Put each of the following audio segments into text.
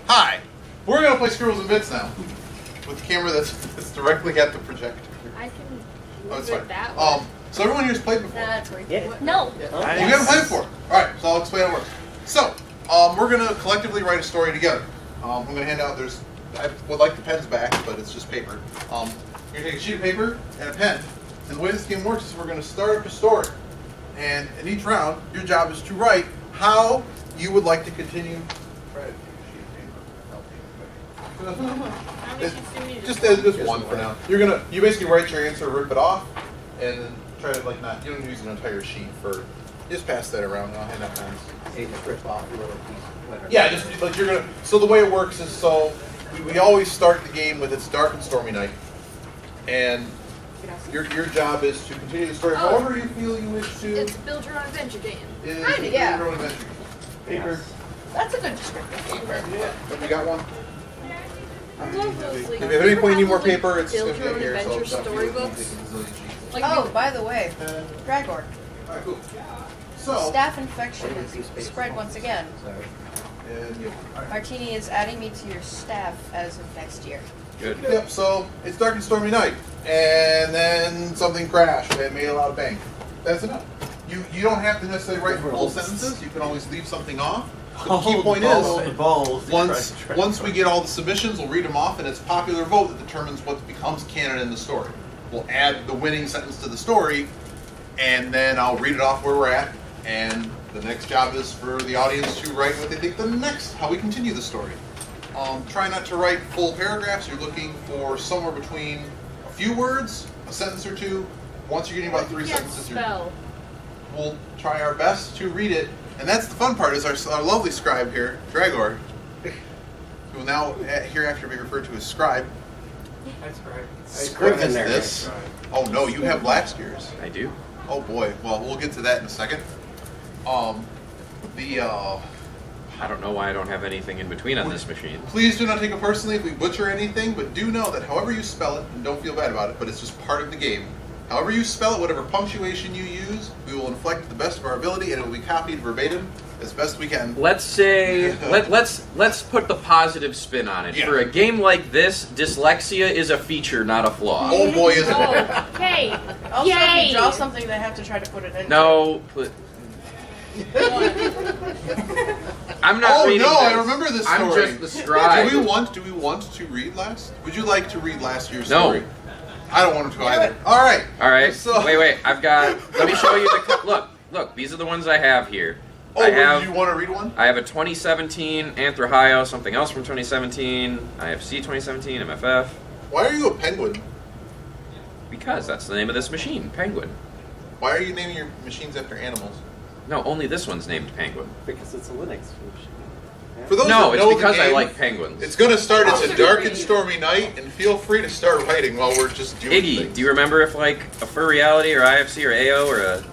Hi, we're going to play Scribbles and Bits now with the camera that's directly at the projector. I can Oh, it's move fine. it that way. So everyone here's played before. That's where Yeah. No. You haven't played before. Alright, so I'll explain how it works. So, we're going to collectively write a story together. I'm going to hand out, I would like the pens back, but it's just paper. You're going to take a sheet of paper and a pen. And the way this game works is we're going to start up a story. And in each round, your job is to write how you would like to continue. Just one for now. You basically write your answer, rip it off, and then try to you don't use an entire sheet for. Just pass that around. And I'll hand out pens. You just rip off a little piece. Yeah, just like you're gonna. So the way it works is we always start the game with it's dark and stormy night, and your job is to continue the story however you feel you wish to. It's build your own adventure game. Kinda, yeah. Build your own adventure game. Paper. That's a good description. Have you got one? I love those. Like, If at any point you need more paper, it's build gonna your own be here. adventure So storybooks. Like, Oh, by the way, Dragor. Alright, cool. So. Staff infection is spread once again. Martini is adding me to your staff as of next year. Good. Yep, so it's dark and stormy night, and then something crashed and made a lot of bank. That's enough. You don't have to necessarily write full sentences. You can always leave something off. The key point is, once we get all the submissions, we'll read them off, and it's popular vote that determines what becomes canon in the story. We'll add the winning sentence to the story, and then I'll read it off where we're at, and the next job is for the audience to write what they think how we continue the story. Try not to write full paragraphs. You're looking for somewhere between a few words, a sentence or two. Once you're getting about 3 sentences, we'll try our best to read it. And that's the fun part, is our lovely scribe here, Dragor, who will now hereafter be referred to as scribe. Scribbles this. Oh no, you have last year's. I do. Oh boy. Well, we'll get to that in a second. I don't know why I don't have anything in between on this machine. Please do not take it personally if we butcher anything, but do know that however you spell it, and don't feel bad about it, but it's just part of the game. However you spell it, whatever punctuation you use, we will inflect to the best of our ability, and it will be copied verbatim as best we can. Let's say let's put the positive spin on it. Yeah. For a game like this, dyslexia is a feature, not a flaw. Oh boy, is it! Okay. Also, Yay! if you draw something, they have to try to put it in. No. I'm not reading no, this. I remember this story. I'm just the scribe. Do we want to read last? Would you like to read last year's story? No. I don't want to either. All right. All right. So, Wait. I've got. Let me show you the. Look. These are the ones I have here. Oh, you want to read one? I have a 2017 Anthrahio, something else from 2017. IFC 2017 MFF. Why are you a penguin? Because that's the name of this machine, Penguin. Why are you naming your machines after animals? No, only this one's named Penguin. Because it's a Linux machine. For those No, that it's know because the I game, like penguins. It's going to start. It's a dark and stormy night, and feel free to start writing while we're just doing Iggy, things. do you remember if like a Furreality or IFC or AO or a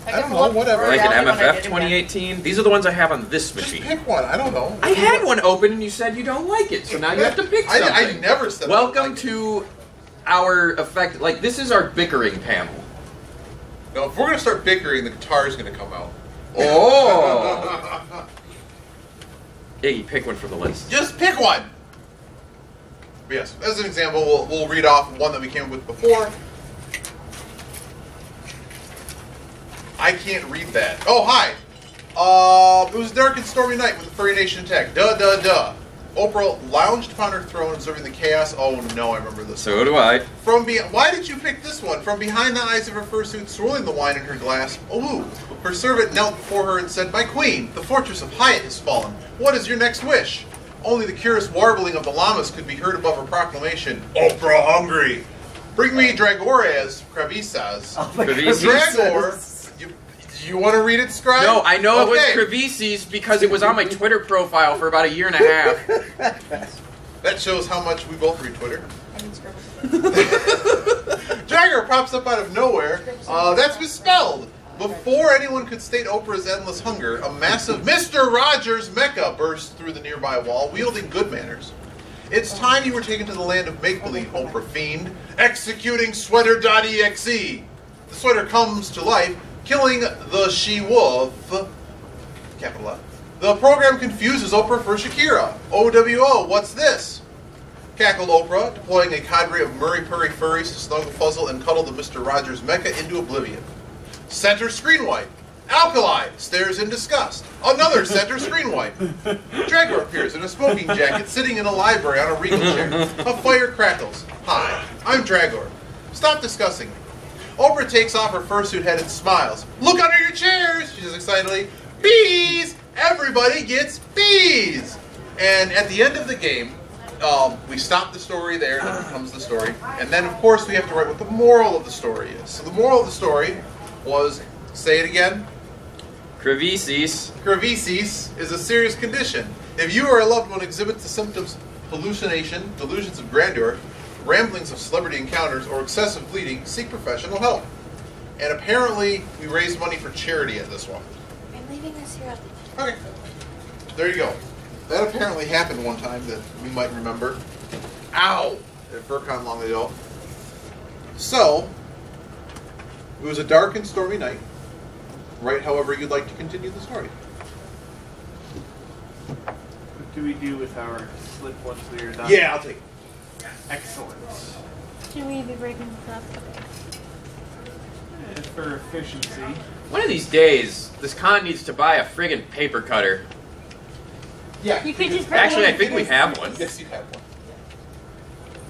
I don't know, whatever. like an Reality when I MFF did it 2018? These are the ones I have on this Just machine. pick one. I don't know. I had one open and you said you don't like it, so now you have to pick something. I never said I Welcome don't like it. to our effect. Like this is our bickering panel. No, if we're going to start bickering, the guitar is going to come out. Oh. Iggy, pick one from the list. Just pick one. But yes, as an example, we'll read off one that we came up with before. I can't read that. Oh, hi. It was a dark and stormy night when the Furry Nation attacked. Duh. Oprah lounged upon her throne, observing the chaos. Oh no, I remember this. So do I. Why did you pick this one? From behind the eyes of her fursuit, swirling the wine in her glass. Oh, her servant knelt before her and said, "My queen, the fortress of Hyatt has fallen. What is your next wish?" Only the curious warbling of the llamas could be heard above her proclamation. Oprah hungry. Bring me Dragores Kravisas. Oh my Dragor. You want to read it, Scribe? No, I know Okay. it was Crevices because it was on my Twitter profile for about a year and a half. That shows how much we both read Twitter. I mean, Scribbles. Dragor pops up out of nowhere. That's misspelled. Before anyone could state Oprah's endless hunger, a massive Mr. Rogers mecha burst through the nearby wall, wielding good manners. It's time you were taken to the land of make-believe, Oprah fiend. Executing Sweater.exe. The sweater comes to life, killing the she-wolf, capital F, The program confuses Oprah for Shakira. OWO, what's this? Cackled Oprah, deploying a cadre of Murray-Purry furries to snuggle, fuzzle, and cuddle the Mr. Rogers Mecca into oblivion. Center screen wipe. Alkali stares in disgust. Another center screen wipe. Dragor appears in a smoking jacket sitting in a library on a regal chair. A fire crackles. Hi, I'm Dragor. Stop discussing me. Oprah takes off her fursuit head and smiles. Look under your chairs, she says excitedly. Bees! Everybody gets bees! And at the end of the game, we stop the story there, and it becomes the story. And then, of course, we have to write what the moral of the story is. So the moral of the story was, say it again. Crevices. Crevices is a serious condition. If you or a loved one exhibits the symptoms hallucination, delusions of grandeur, ramblings of celebrity encounters, or excessive bleeding, seek professional help. And apparently, we raised money for charity at this one. I'm leaving this here. Okay. There you go. That apparently happened one time that we might remember. Ow! At FurCon long ago. So, it was a dark and stormy night. Write however you'd like to continue the story. What do we do with our slip once we are done? Yeah, I'll take it. Excellent. Should we be breaking this up? Okay. For efficiency. One of these days, this con needs to buy a friggin' paper cutter. Yeah. You could just break Actually, one. I think we have one. Yes, you have one.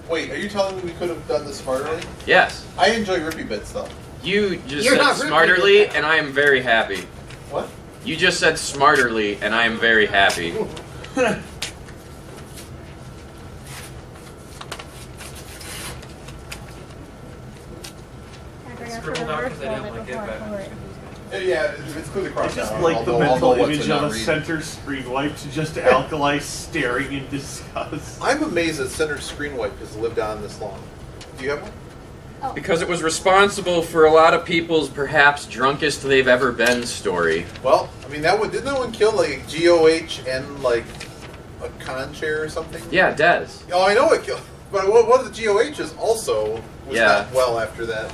Wait, are you telling me we could have done this smarterly? Yes. I enjoy rippy bits, though. You just You're said not ripping smarterly, it. and I am very happy. What? You just said smarterly, and I am very happy. Scribbled out because I didn't like it, but Yeah, it's clearly I crossed just out. like the although I'll mental know what to image not of a read. center screen wipe to just Alkali staring in disgust. I'm amazed that center screen wipe has lived on this long. Do you have one? Because it was responsible for a lot of people's perhaps drunkest they've ever been story. Well, I mean, that one didn't that one kill like GOH and like a con chair or something? Yeah, Des. Oh, I know it killed. But one of the GOHs also was Yeah. not well after that.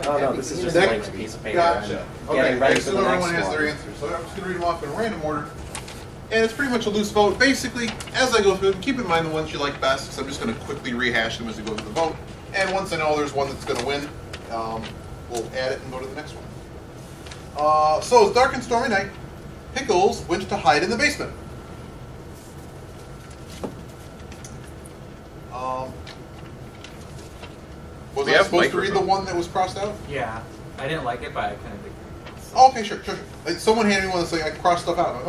Oh no, this is just That- a blank piece of paper. Gotcha. I'm getting Okay, ready I for assume the everyone next has their one. answers, so I'm just going to read them off in random order. And it's pretty much a loose vote. Basically, as I go through them, keep in mind the ones you like best, because I'm just going to quickly rehash them as we go through the vote. And once I know there's one that's going to win, we'll add it and go to the next one. So it's dark and stormy night. Pickles went to hide in the basement. Was We I have supposed to read the microphone. one that was crossed out? Yeah, I didn't like it, but I kind of think. Oh, okay, sure. Like, someone handed me one that's like, I crossed stuff out.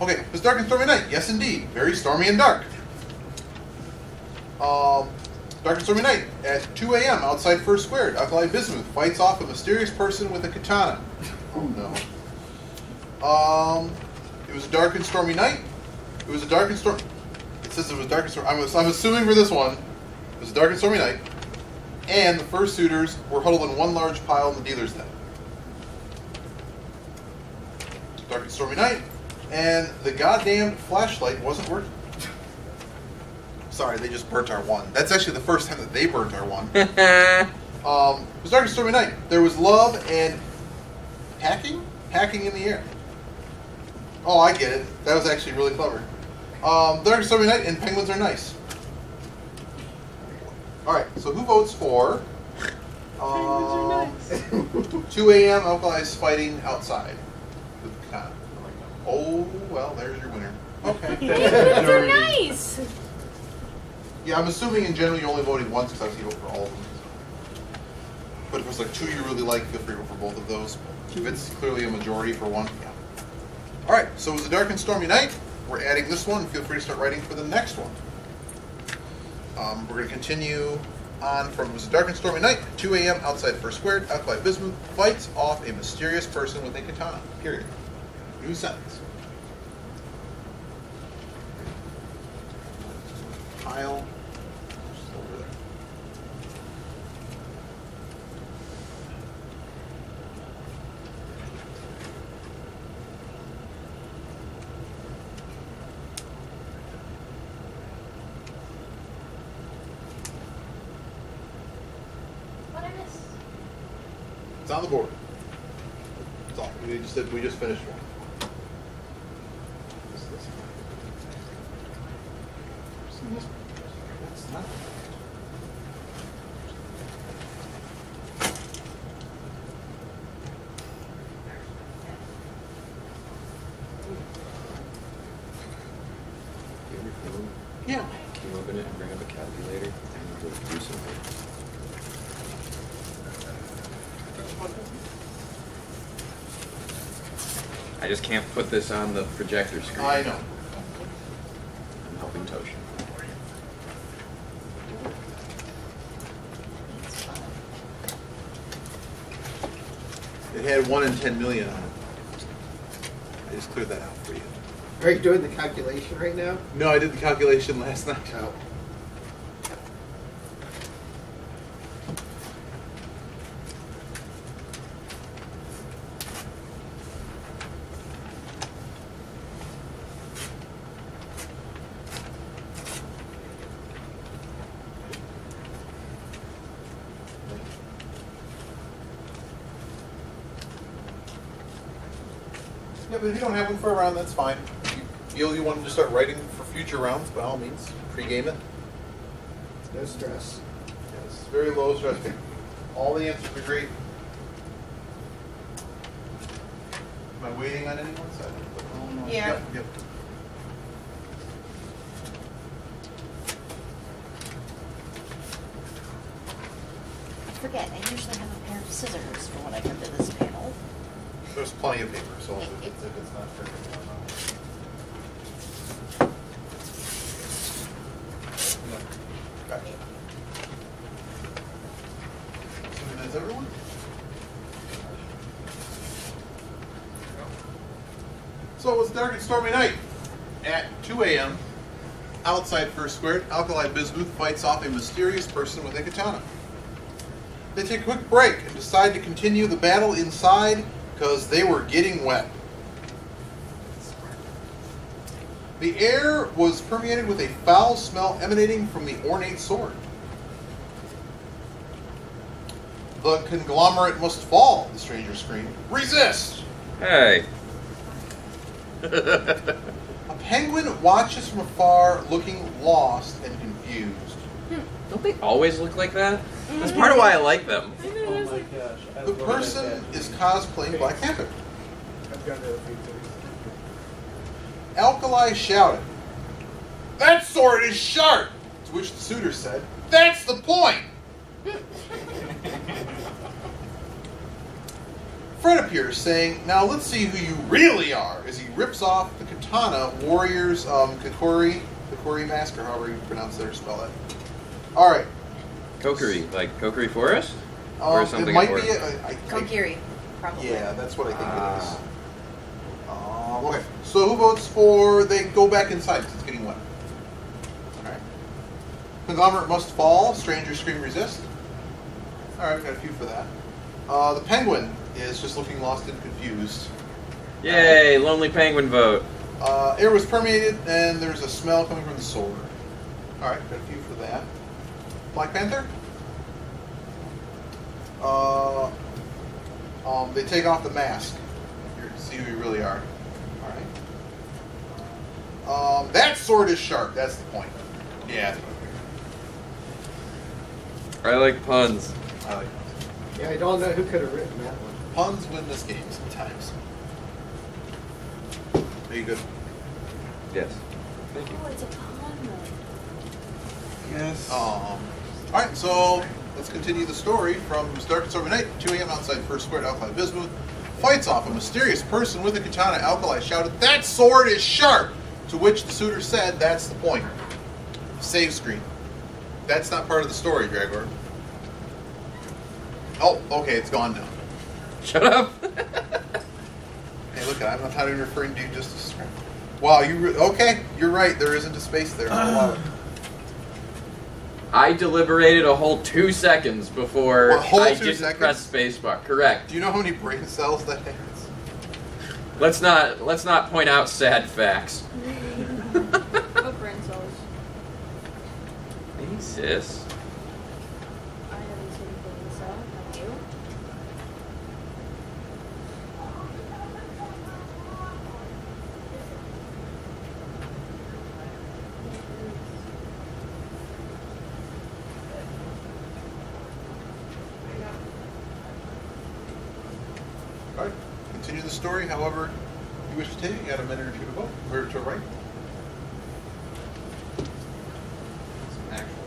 Okay. It's dark and stormy night. Yes, indeed. Very stormy and dark. Dark and stormy night. At 2 a.m. outside Fursquared, Alkali Bismuth fights off a mysterious person with a katana. Oh, no. It was a dark and stormy night. It was a dark and stormy... It says it was dark and stormy... I'm assuming for this one, it was a dark and stormy night. And the fursuiters were huddled in one large pile in the dealer's den. Dark and stormy night, and the goddamn flashlight wasn't working. Sorry, they just burnt our one. That's actually the first time that they burnt our one. It was dark and stormy night. There was love and hacking in the air. Oh, I get it. That was actually really clever. Dark and stormy night, and penguins are nice. All right, so who votes for 2 a.m. Alkali's fighting outside with the katana? Oh, well, there's your winner. Okay. Penguins are nice. Yeah, I'm assuming in general you only voted once because I was going to vote for all of them. But if there's like two you really like, feel free to vote for both of those. If it's clearly a majority for one, yeah. All right, so it was a dark and stormy night. We're adding this one. Feel free to start writing for the next one. We're going to continue on from it was a dark and stormy night, 2 a.m. outside Fursquared, Alkali Bismuth fights off a mysterious person with a katana. Period. New sentence. Pile. Just over there. What I miss? It's on the board. That's all. We just finished one. That's not. Yeah. Can you open it and bring up a calculator? I need to do something. I just can't put this on the projector screen. I know. I'm helping Toshin. It had 1 in 10 million on it. I just cleared that out for you. Are you doing the calculation right now? No, I did the calculation last night. Oh. Yeah, but if you don't have one for a round, that's fine. If you feel you want to start writing for future rounds, by all means, pre-game it. No stress. Yeah, it's very low stress. All the answers are great. Am I waiting on anyone? Yeah. Yep, yep. I forget, I usually have a pair of scissors for when I come to this panel. There's plenty of paper, so if it's not perfect, Gotcha. Assuming that's everyone? So it was a dark and stormy night. At 2 a.m., outside Fursquared, Alkali Bismuth fights off a mysterious person with a katana. They take a quick break and decide to continue the battle inside because they were getting wet. The air was permeated with a foul smell emanating from the ornate sword. The conglomerate must fall, the stranger screamed. Resist! Hey. A penguin watches from afar, looking lost and confused. Don't they always look like that? That's part of why I like them. Oh my gosh. The person is cosplaying Black Panther. I've got another few things. Alkali shouted, "That sword is sharp!" To which the suitor said, "That's the point!" Fred appears, saying, "Now let's see who you really are," as he rips off the katana warrior's Kokori mask, or however you pronounce that or spell it. Alright. Kokiri, like Kokiri Forest? Or something it might at be work? Kokiri, probably. Yeah, that's what I think it is. Okay, so who votes for they go back inside because it's getting wet? Alright. Conglomerate must fall, stranger scream resist. Alright, we've got a few for that. The penguin is just looking lost and confused. Yay, lonely penguin vote. Air was permeated and there's a smell coming from the sword. Alright, got a few for that. Black Panther? They take off the mask. Here, see who you really are. Alright. That sword is sharp, that's the point. Yeah, that's what I figured. I like puns. I like puns. Yeah, I don't know who could have written that one. Puns win this game sometimes. Are you good? Yes. Thank you. Oh, it's a pond though. Yes. Alright, so let's continue the story from Dark and Stormy Night. 2 a.m. outside Fursquared, Alkali Bismuth fights off a mysterious person with a katana. Alkali shouted, "That sword is sharp!" To which the suitor said, "That's the point." Save screen. That's not part of the story, Gregor. Oh, okay, it's gone now. Shut up. Hey, look, I'm not even referring to you just as script. Wow, okay, you're right, there isn't a space there. I deliberated a whole 2 seconds before A whole I 2 didn't seconds? press spacebar. Correct. Do you know how many brain cells that has? Let's not point out sad facts. What brain cells? Hey, sis. I haven't seen brain cell. Have you? All right. Continue the story however you wish to take it. You got a minute or two to vote. Or to write. Some actual.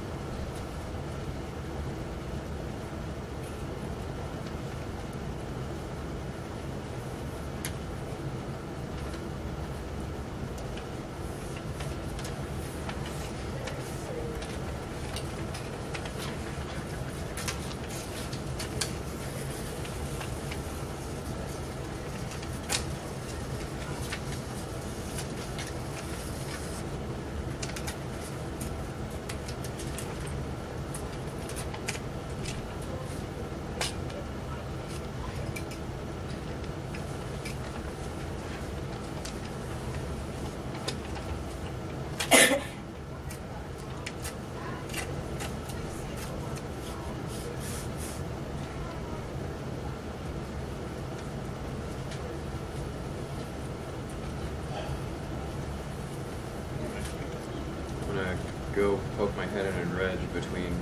I'm gonna go poke my head in and reg between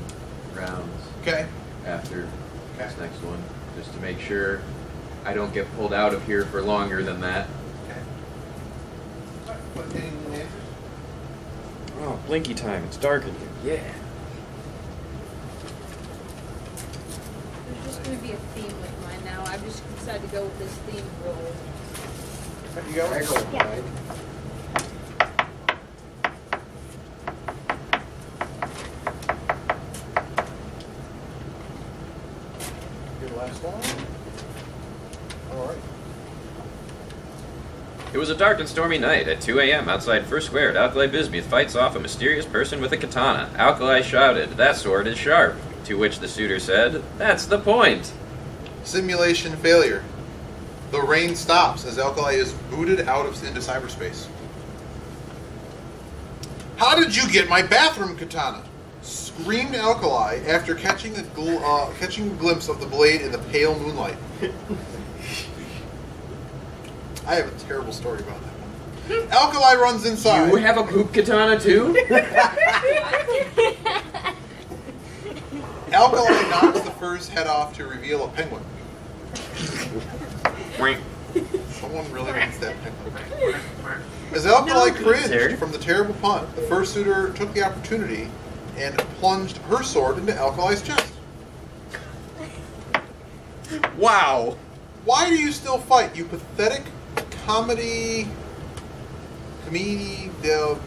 rounds Okay. after this next one, just to make sure I don't get pulled out of here for longer than that. Okay. All right. What, any answers? Oh, blinky time. It's dark in here. Yeah. There's just going to be a theme with mine now. I've just decided to go with this theme roll. You got one? I go with Yeah. mine. Your last one. All right. It was a dark and stormy night at 2 a.m. outside Fursquared. Alkali Bismuth fights off a mysterious person with a katana. Alkali shouted, "That sword is sharp." To which the suitor said, "That's the point." Simulation failure. The rain stops as Alkali is booted out into cyberspace. How did you get my bathroom katana? Screamed Alkali after catching a glimpse of the blade in the pale moonlight. I have a terrible story about that one. Alkali runs inside. You have a poop katana too? Alkali knocks the fur's head off to reveal a penguin. Someone really wants that penguin. As Alkali cringed from the terrible pun, the fursuiter took the opportunity and plunged her sword into Alkali's chest. Wow. Why do you still fight, you pathetic comedian? Comedian?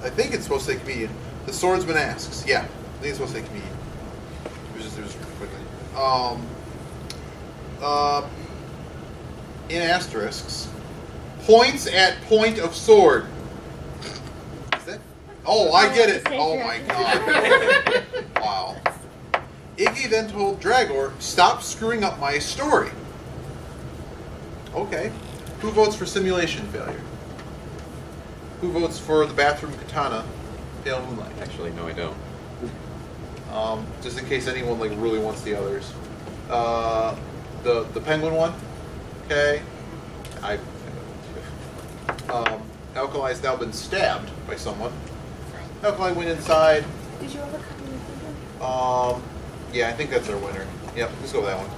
I think it's supposed to say comedian. The swordsman asks. Yeah, I think it's supposed to say comedian. It was just quickly. In asterisks, points at point of sword. Is that? Oh, I get it. Oh my god. Wow. Iggy then told Dragor, "Stop screwing up my story." Okay. Who votes for simulation failure? Who votes for the bathroom katana, pale moonlight? Actually, no, I don't. Just in case anyone like really wants the others. The penguin one. Okay. Alkali's now been stabbed by someone. Alkali went inside. Did you overcome your finger? Yeah, I think that's our winner. Yep, let's go with that one.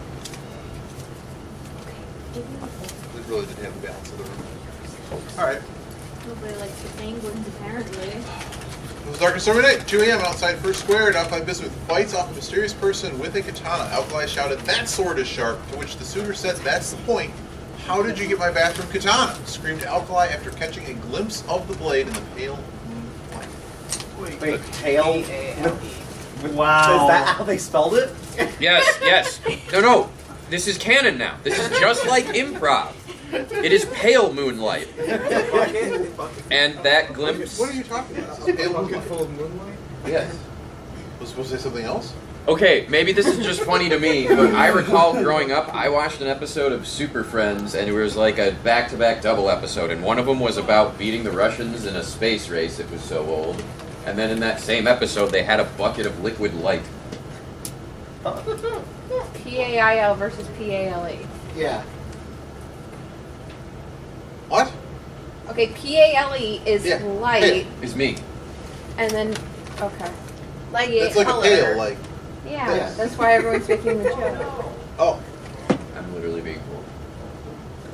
We really didn't have the balance of the room. Alright. Nobody likes the penguins, apparently. It was dark and stormy night, 2 a.m. outside Fursquared. Alkali Bismuth fights off a mysterious person with a katana. Alkali shouted, "That sword is sharp," to which the suitor said, "That's the point. How did you get my bathroom katana?" Screamed Alkali after catching a glimpse of the blade in the pale moonlight. Wait, tail? Wow. Is that how they spelled it? Yes. No. This is canon now. This is just like improv. It is pale moonlight. And that glimpse... What are you talking about? It's a pale moonlight. Full of moonlight? Yes. Was supposed to say something else? Okay, maybe this is just funny to me, but I recall growing up, I watched an episode of Super Friends, and it was like a back-to-back double episode, and one of them was about beating the Russians in a space race. It was so old. And then in that same episode, they had a bucket of liquid light. PAIL versus PALE. Yeah. What? Okay, PALE is Yeah. light, Hey. It's me. and then, okay. Like It's like color. a pale, like... Yeah, Yeah. that's why everyone's making the joke. Oh. I'm literally being cool.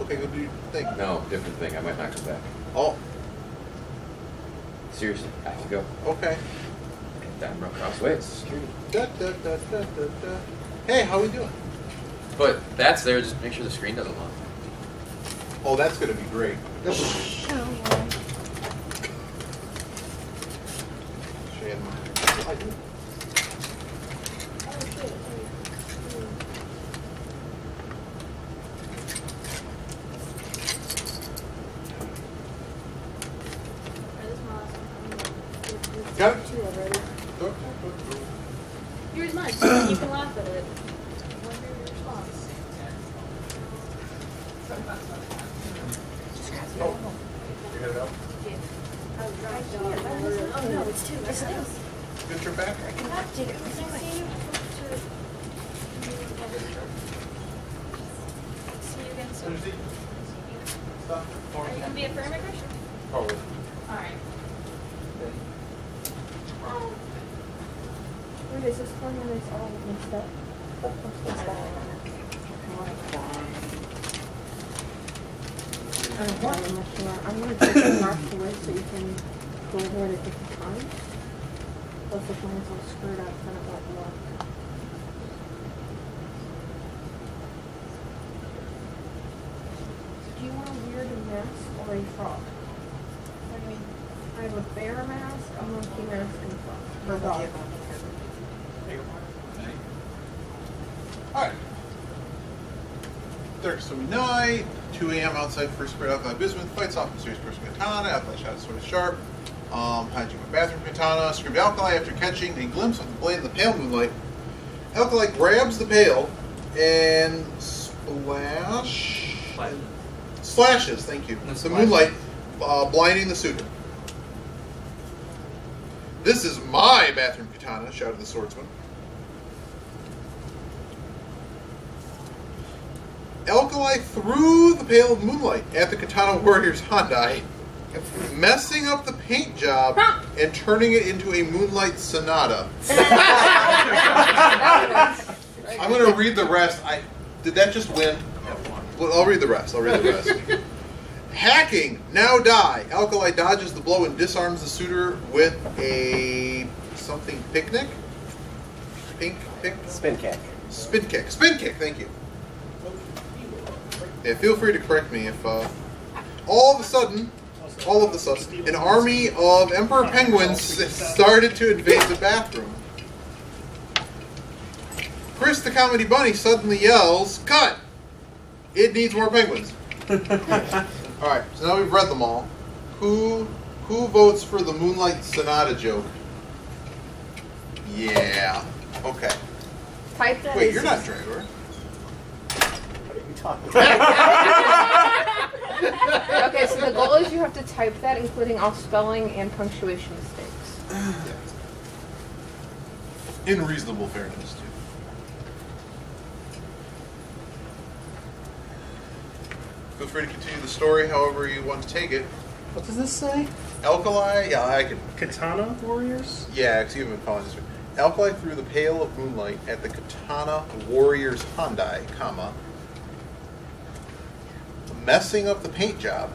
Okay, go do your thing. No, different thing. I might not come back. Oh, Seriously, I have to go. okay. Down across the way, it's security. Hey, how we doing? But that's there, just make sure the screen doesn't lock. Oh, that's gonna be great. Got it? Two already. Go. Here's mine. So you can laugh at it. Wonder your response. You got it out? Oh no, it's two. Yes, it is. Good trip back? See you again soon. Are you gonna be a firm Christian? Probably. Alright. Wait, is this one when it's all mixed up? I'm not sure. I'm going to take the marks away so you can go over it at different times. Plus if mine's all screwed up, then it won't work. Do you want a weird mask or a frog? What do you mean? I have a bear mask, a monkey mask, and a frog. For dog. Alright. Dark stormy night, 2 a.m. outside Fursquared alkali bismuth, fights off mysterious person katana, alkali shot sword is sharp, hijink bathroom katana, scribbled alkali after catching a glimpse of the blade in the pale moonlight. Alkali grabs the pail and slashes, thank you, the moonlight, blinding the suitor. This is my bathroom katana, shouted the swordsman. Alkali threw the pail of moonlight at the katana warrior's Hyundai, messing up the paint job and turning it into a moonlight sonata. I'm going to read the rest. Did that just win? Well, I'll read the rest. Hacking, now die. Alkali dodges the blow and disarms the suitor with a something picnic? Spin kick. Spin kick, thank you. Yeah, feel free to correct me if all of a sudden, an army of emperor penguins started to invade the bathroom. Chris the comedy bunny suddenly yells, "Cut! It needs more penguins." Alright, so now we've read them all. Who votes for the Moonlight Sonata joke? Yeah. Okay. Type that. Wait, you're not Dragor. Okay, so the goal is you have to type that, including all spelling and punctuation mistakes. In reasonable fairness, too. Feel free to continue the story however you want to take it. What does this say? Alkali, yeah, I can. Katana warriors? Yeah, excuse me, calling this. Alkali threw the pail of moonlight at the katana warrior's Hyundai, messing up the paint job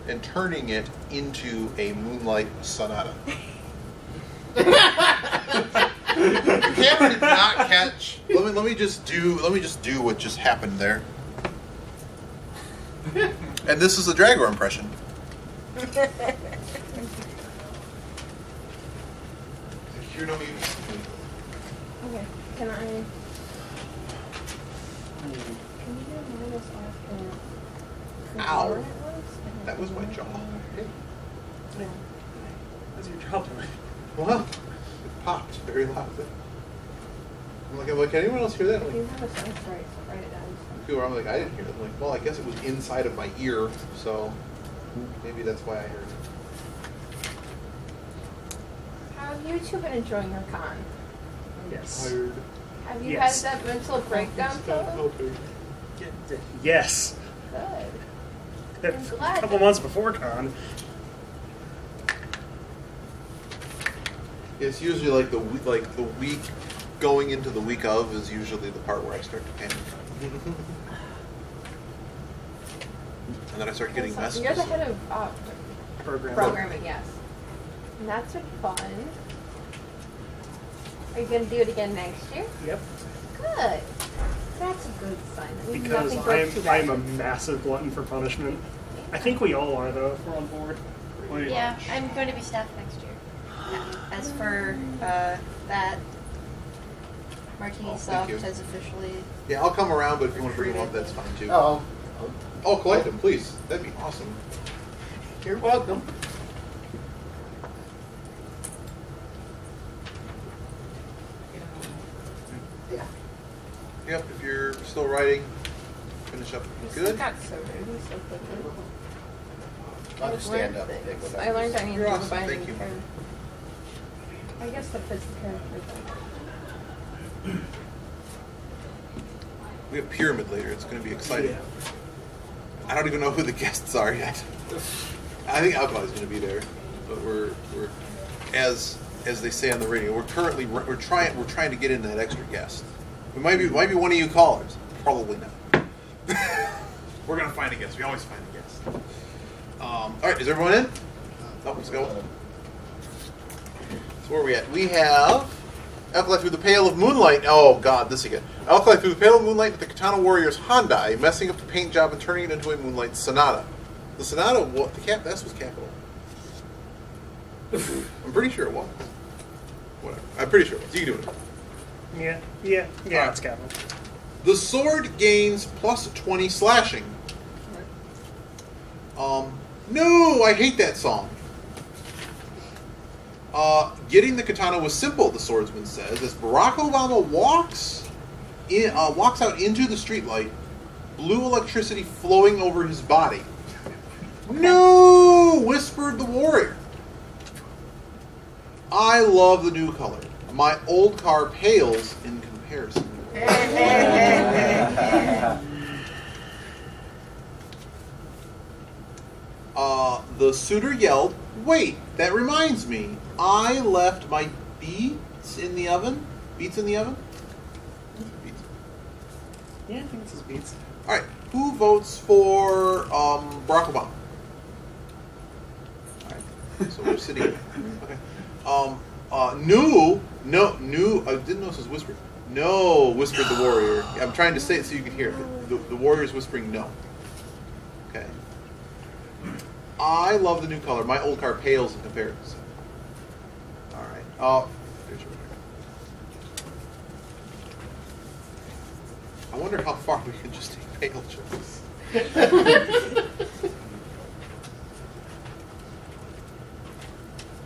and turning it into a moonlight sonata. Cameron did not catch. Let me just do what just happened there. And this is a Dragor impression. Hear no music. Okay, can you do minus after? Ow. That was my jaw. How's your jaw doing? Well, it popped very loudly. I'm like, anyone else hear that? I'm You like, have a sound right, so write it down. people around like, I didn't hear it. I'm like, well, I guess it was inside of my ear, so maybe that's why I heard it. How have you two been enjoying your con? Yes. Tired. Have you Yes. had that mental breakdown, Philip? Yes. Good. A I'm glad. couple months before con. It's usually like the week going into the week of is usually the part where I start to panic. then I start getting messages. You're the head of Program. programming, yes. And that's fun. Are you going to do it again next year? Yep. Good. That's a good sign. That means Because nothing goes too I'm bad. a massive glutton for punishment. I think we all are, though, if we're on board. Yeah, I'm going to be staff next year. As for that, Martini thank you. Soft has officially. Yeah, I'll come around, but if you want to bring them up, that's fine too. Oh, Oh, collect them, please. That'd be awesome. you're welcome. Yeah. Yep, if you're still writing, finish up good. Got so dirty so quickly. I'll just stand up. Things. and take what I learned I need You're to awesome, bind thank you. character. I guess that fits the character. We have Pyramid later. It's going to be exciting. Yeah. I don't even know who the guests are yet. I think Alkali's going to be there, but we're as they say on the radio, we're trying to get in that extra guest. It might be one of you callers. Probably not. We're going to find a guest. We always find a guest. All right, is everyone in? Oh, let's go. So where are we at? We have Alkali through the pale of moonlight. Oh God, this again. Alkali through the pale of moonlight with the Katana Warrior's Hyundai, messing up the paint job and turning it into a moonlight sonata. The sonata, what? The S was capital. I'm pretty sure it was. Whatever. I'm pretty sure it was. You can do it. Yeah, it's capital. The sword gains plus 20 slashing. No, I hate that song. Getting the katana was simple, the swordsman says, as Barack Obama walks out into the streetlight, blue electricity flowing over his body. No, whispered the warrior. I love the new color. My old car pales in comparison. The suitor yelled, "Wait, that reminds me. I left my beets in the oven." Beets in the oven? Beets. Yeah, I think this is beats. All right. Who votes for Barack Obama? All right. So we're sitting. Okay. No. I didn't know this was whispered. No, whispered the warrior. I'm trying to say it so you can hear it. The warrior's whispering no. Okay. I love the new color. My old car pales in comparison. All right. There's your I wonder how far we can just take pale jokes.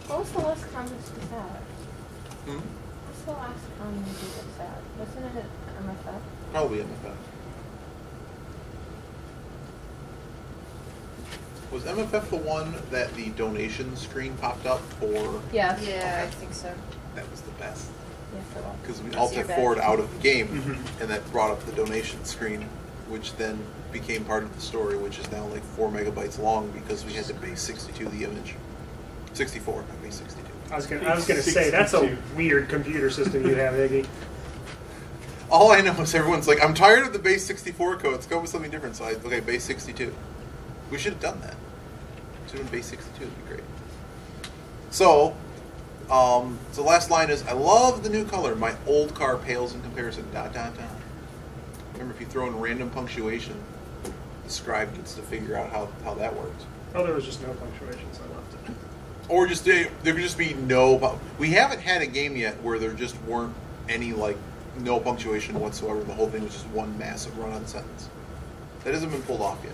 What was the last contest we had? Hmm? What's the last contest we just had? Wasn't it MFF? Probably MFF. Was MFF the one that the donation screen popped up for? Yes. Yeah, I think so. That was the best. Yes, it was. Because we That's altered your bad. forward out of the game, Mhm. and that brought up the donation screen, which then became part of the story, which is now like 4 megabytes long because we had to base 62 the image. 64, not base 62. I was gonna say that's a 62. weird computer system you have, Iggy. All I know is everyone's like, I'm tired of the base 64 code. Let's go with something different. So okay, base 62. We should have done that. Should have been base 62. It'd be great. So, so last line is, I love the new color. My old car pales in comparison. ... Remember, if you throw in random punctuation, the scribe gets to figure out how that works. Oh, there was just no punctuation, so I left it. Or just there could just be no. We haven't had a game yet where there just weren't any like no punctuation whatsoever. The whole thing was just one massive run-on sentence. That hasn't been pulled off yet.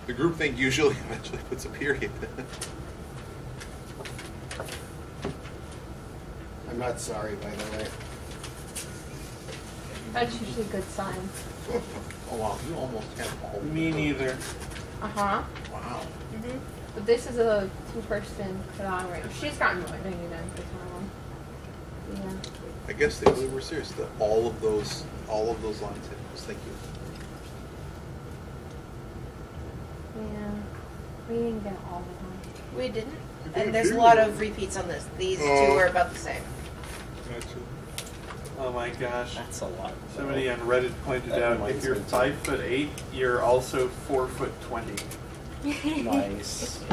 The groupthink usually eventually puts a period. I'm not sorry, by the way. That's usually a good sign. Oh wow, you almost had all. Me neither. Uh-huh. Wow. Mm-hmm. But this is a two-person conglomerate. She's gotten more than 99%. Yeah. I guess they really were serious. That all of those lines hit. Thank you. Yeah. We didn't get all of them. We didn't. did And there's a too. lot of repeats on this. These two are about the same. Oh my gosh. That's a lot. Somebody on Reddit pointed That out reminds if you're me too. 5'8", you're also 4'20". Nice.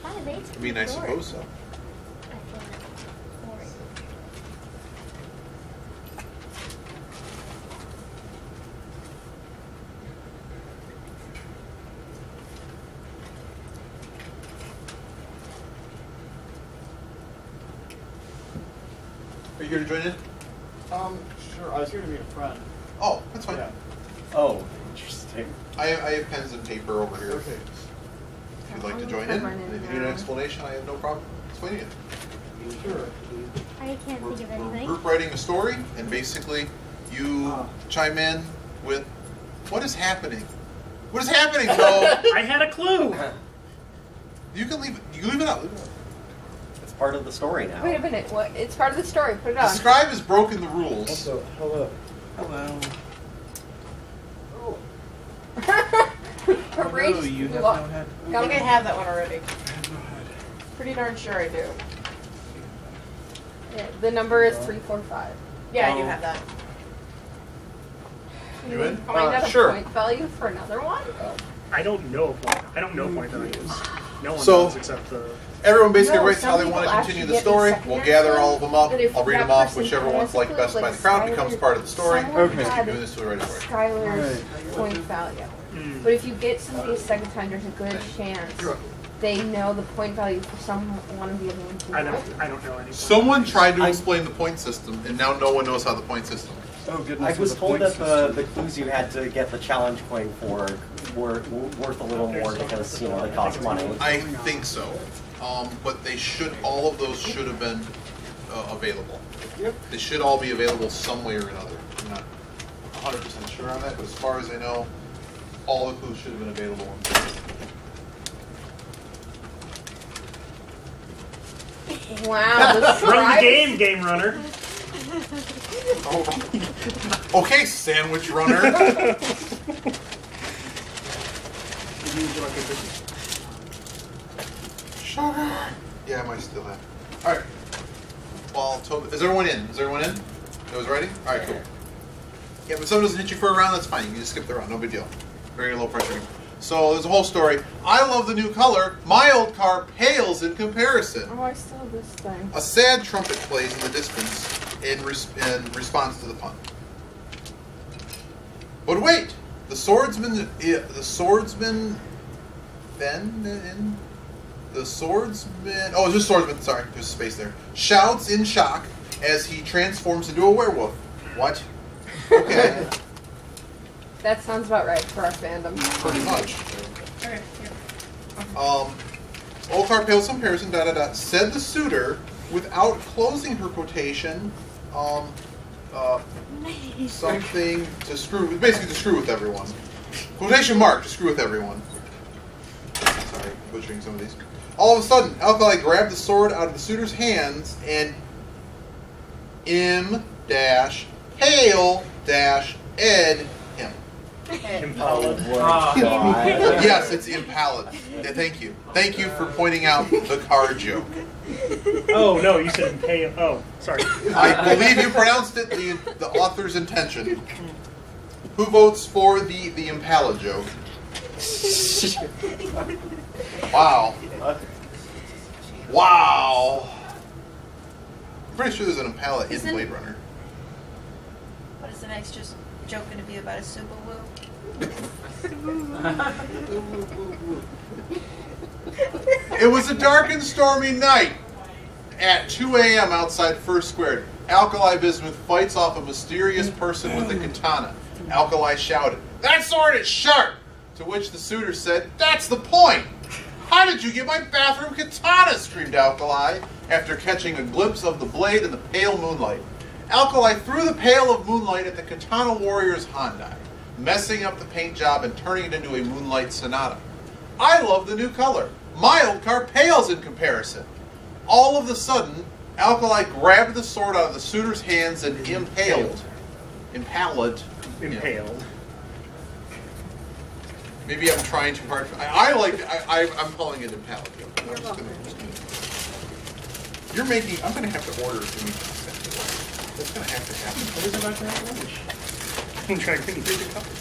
5'8"'s I mean, I short. suppose so. I thought 4'8". Are you here to join in? Sure. I was here to meet a friend. Oh, that's fine. Yeah. Oh, interesting. I have pens and paper over here. Okay. If you'd like to join in, and if you need an explanation, I have no problem explaining it. Sure. I can't think of We're anything. group writing a story, and basically you chime in with what is happening. What is happening, Joe? I had a clue. You can leave it. You can leave it out. Leave it out. It's part of the story now. Wait a minute. What? It's part of the story. Put it The on. scribe has broken the rules. Also, hello. Hello. Erase No, you have look. no head. I think I have that one already. I have no head. Pretty darn sure I do. Yeah, the number is 345. Yeah, I do have that. You in? Find out a sure. point value for another one? I don't know. I don't know point values. No one So- does except the. Everyone basically No, writes how some they want to people continue the actually story. get the We'll second gather one, all of them up. but if I'll read that them off. person Whichever has one's liked best clues, by like the crowd becomes Skylar- part of the story. someone We just keep had doing this till we're ready for it. Skylar's point value. But if you get somebody a second time, there's a good chance they know the point value for one of the other ones. I don't know anything. Someone tried to explain the point system, and now no one knows how the point system is. Oh goodness. I was with a told point that the system. clues you had to get the challenge coin for were worth a little more because, you know, they cost money. I think so. But they should, all of those should have been available. Yep. They should all be available some way or another. I'm not 100% sure on that, but as far as I know, all the clues should have been available. Wow, the Run the scribe. game runner. Oh. Okay, sandwich runner. Sugar. Yeah, I might still have. All right. Well, is everyone in? Is everyone in? That was ready? All right, cool. Yeah, but if someone doesn't hit you for a round, that's fine. You can just skip the round. No big deal. Very low pressure game. So there's a whole story. I love the new color. My old car pales in comparison. Oh, I still have this thing. A sad trumpet plays in the distance in response to the pun. But wait, the swordsman oh, it's just swordsman, sorry, there's a space there, shouts in shock as he transforms into a werewolf. What? Okay. That sounds about right for our fandom. Pretty much. Okay, Old car pales in comparison, said the suitor without closing her quotation, something to screw, basically to screw with everyone. Quotation mark, to screw with everyone. Sorry, butchering some of these. All of a sudden, Alkali grabbed the sword out of the suitor's hands and M-Hail-Ed him. Impaled. Yes, it's impaled. Yeah, thank you. Thank you for pointing out the car joke. Oh no, you said impale. Oh, sorry. I believe you pronounced it the author's intention. Who votes for the impala joke? Wow. Wow. I'm pretty sure there's an impala in Isn't- Blade Runner. What is the next joke going to be about a Subaru? It was a dark and stormy night at 2 a.m. outside Fursquared. Alkali Bismuth fights off a mysterious person with a katana. Alkali shouted, "That sword is sharp!" To which the suitor said, "That's the point! How did you get my bathroom katana?" screamed Alkali, after catching a glimpse of the blade in the pale moonlight. Alkali threw the pail of moonlight at the katana warrior's Hyundai, messing up the paint job and turning it into a moonlight sonata. I love the new color. My old car pales in comparison. All of a sudden, Alkali grabbed the sword out of the suitor's hands and impaled. Impaled. Maybe I'm trying too hard. I'm calling it impaled. You're welcome. I'm going to have to order it to me. That's gonna have to happen. What is about to have lunch? I'm trying to think of coffee.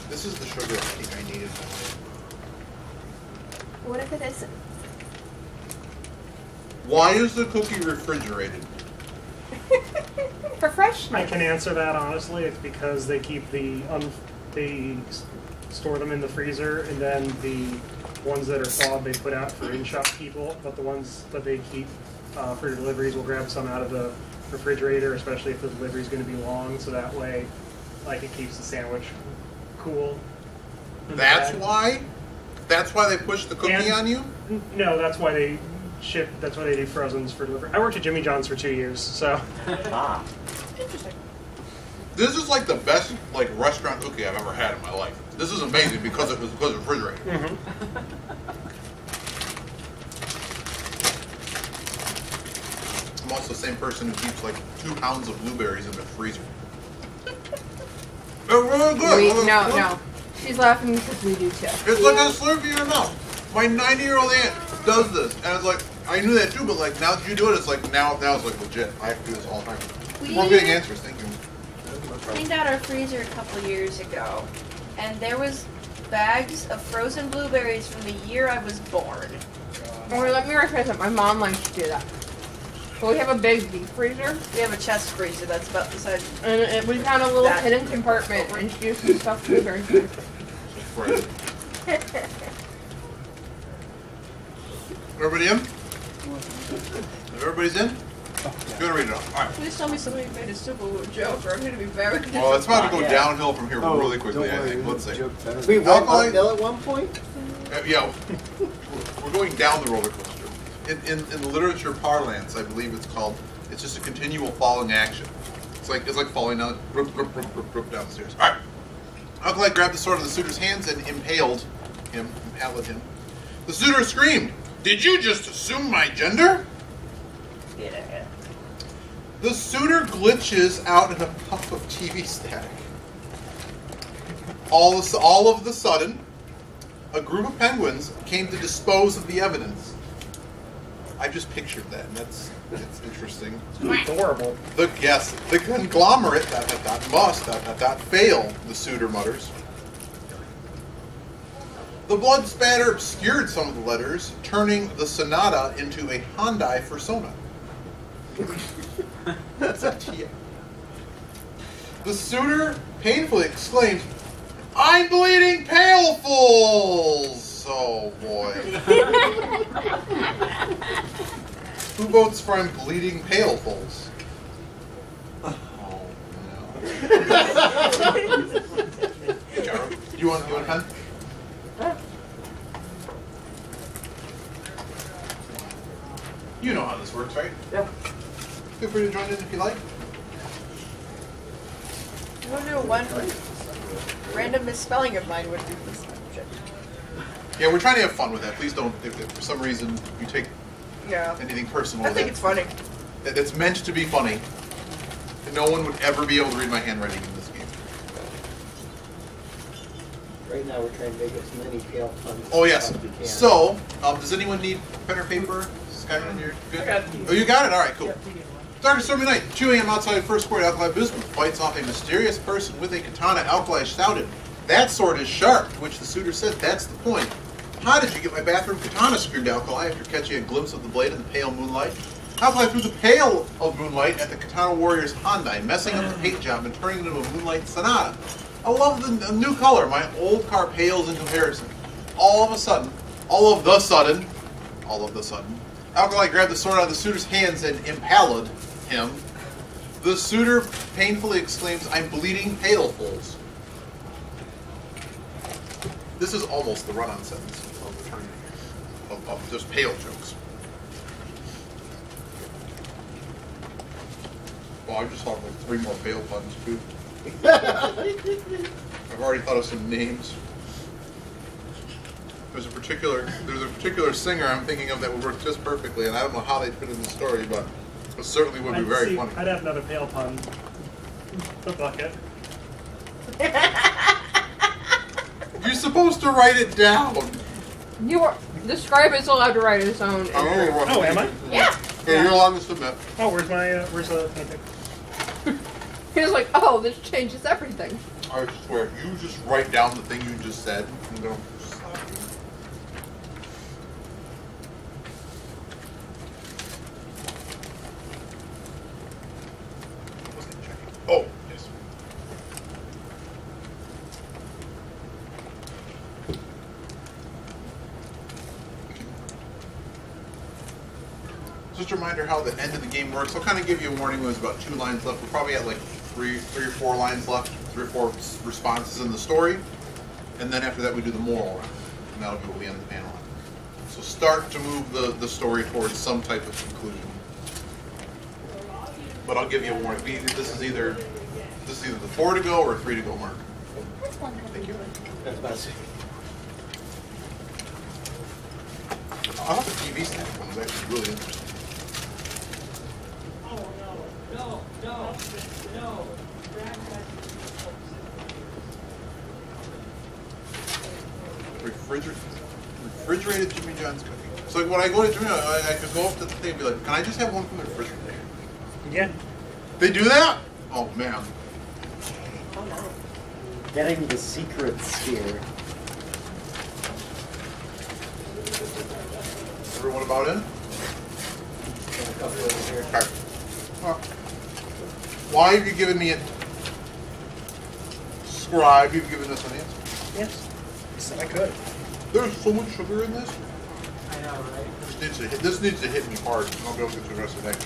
This is the sugar I think I needed. What if it isn't? Why is the cookie refrigerated? For freshness. I can answer that honestly. It's because they keep they store them in the freezer, and then the ones that are thawed they put out for in-shop people. But the ones that they keep for deliveries will grab some out of the refrigerator, especially if the delivery is going to be long. So that way, like, it keeps the sandwich cool. That's why. That's why they push the cookie on you. No, that's why they ship. That's why they do frozens for delivery. I worked at Jimmy John's for 2 years, so. Ah. Interesting. This is like the best like restaurant cookie I've ever had in my life. This is amazing because it was refrigerated. Mm-hmm. I'm also the same person who keeps like 2 pounds of blueberries in the freezer. They're really good. No. She's laughing because we do too. It's like a Slurpee in your mouth. My 90-year-old aunt does this, and it's like I knew that too, but like now that you do it, it's like now it's like legit. I have to do this all the time. We're getting answers. Thank you. Cleaned out our freezer a couple years ago, and there was bags of frozen blueberries from the year I was born. Or let me rephrase it. My mom likes to do that. So we have a big deep freezer. We have a chest freezer that's about the size. And we found a little hidden compartment, and she used to stuff blueberries in. Everybody in? Everybody's in? Go to read it off. All right. Please tell me somebody made a simple joke, or I'm going to be very. Well, it's about to go downhill from here really quickly. I think. Let's see. We went uphill at one point? Yeah, we're going down the roller coaster. In literature parlance, I believe it's called. It's just a continual falling action. It's like falling down, down the stairs. All right. Alkalite grabbed the sword in the suitor's hands and impaled him. The suitor screamed, "Did you just assume my gender?" Yeah. The suitor glitches out in a puff of TV static. All of the sudden, a group of penguins came to dispose of the evidence. I just pictured that, and that's interesting. Adorable. The conglomerate must fail, the suitor mutters. The blood spatter obscured some of the letters, turning the Sonata into a Hyundai Fursona. That's a T. The suitor painfully exclaimed, "I'm bleeding pailfuls!" Oh boy. Who votes for I'm bleeding pailfuls? Oh no. Hey, Jaro, you want a pen? You know how this works, right? Yeah. Feel free to join in if you like. I wonder one random misspelling of mine would do this. Yeah, we're trying to have fun with that. Please don't, if for some reason you take Yeah. anything personal. I think it's funny. That's meant to be funny. And no one would ever be able to read my handwriting in this game. Right now we're trying to make as many pale puns Oh yes. as we can. So, does anyone need pen or paper? Skyrim, you're good? I got it. Oh, you got it? Alright, cool. Dark and stormy night. 2 a.m. outside Fursquared, Alkali Bismuth fights off a mysterious person with a katana. Alkali shouted, "That sword is sharp," to which the suitor said, "That's the point." "How did you get my bathroom katana?" screamed Alkali after catching a glimpse of the blade in the pale moonlight. Alkali threw the pale of moonlight at the katana warrior's Hyundai, messing up the paint job and turning it into a moonlight Sonata. "I love the new color. My old car pales in comparison." All of the sudden, Alkali grabbed the sword out of the suitor's hands and impaled him. The suitor painfully exclaims, "I'm bleeding pailfuls." This is almost the run-on sentence of just pale jokes. Well, I just thought of like 3 more pale puns too. I've already thought of some names. There's a particular singer I'm thinking of that would work just perfectly, and I don't know how they'd fit in the story, but it certainly would be very funny. I'd have another pale pun. The bucket. You're supposed to write it down. The scribe is allowed to write his own. Oh, Oh, am I? Yeah. Okay, you're allowed to submit. Oh, where's the painting? He was like, oh, this changes everything. I swear, if you just write down the thing you just said, I'm going to stop you. Oh, yes. Just a reminder how the end of the game works. I'll kind of give you a warning when there's about 2 lines left. We're probably at like three or four lines left, 3 or 4 responses in the story. And then after that we do the moral round. And that'll be what we end the panel on. So start to move the story towards some type of conclusion. But I'll give you a warning. This is either the 4 to go or 3 to go mark. Thank you. That's about it. I thought the TV stand one was actually really interesting. No. Refrigerated Jimmy John's cookie. So like when I go to Jimmy John's, I could go up to the thing and be like, can I just have one from the refrigerator? Yeah. They do that? Oh man. Getting the secrets here. Everyone about in? Okay. Well, why have you given me a scribe? You've given us an answer. Yes. I said I could. There's so much sugar in this. I know, right? This needs to hit me hard. And I'll be able to get through the rest of the day.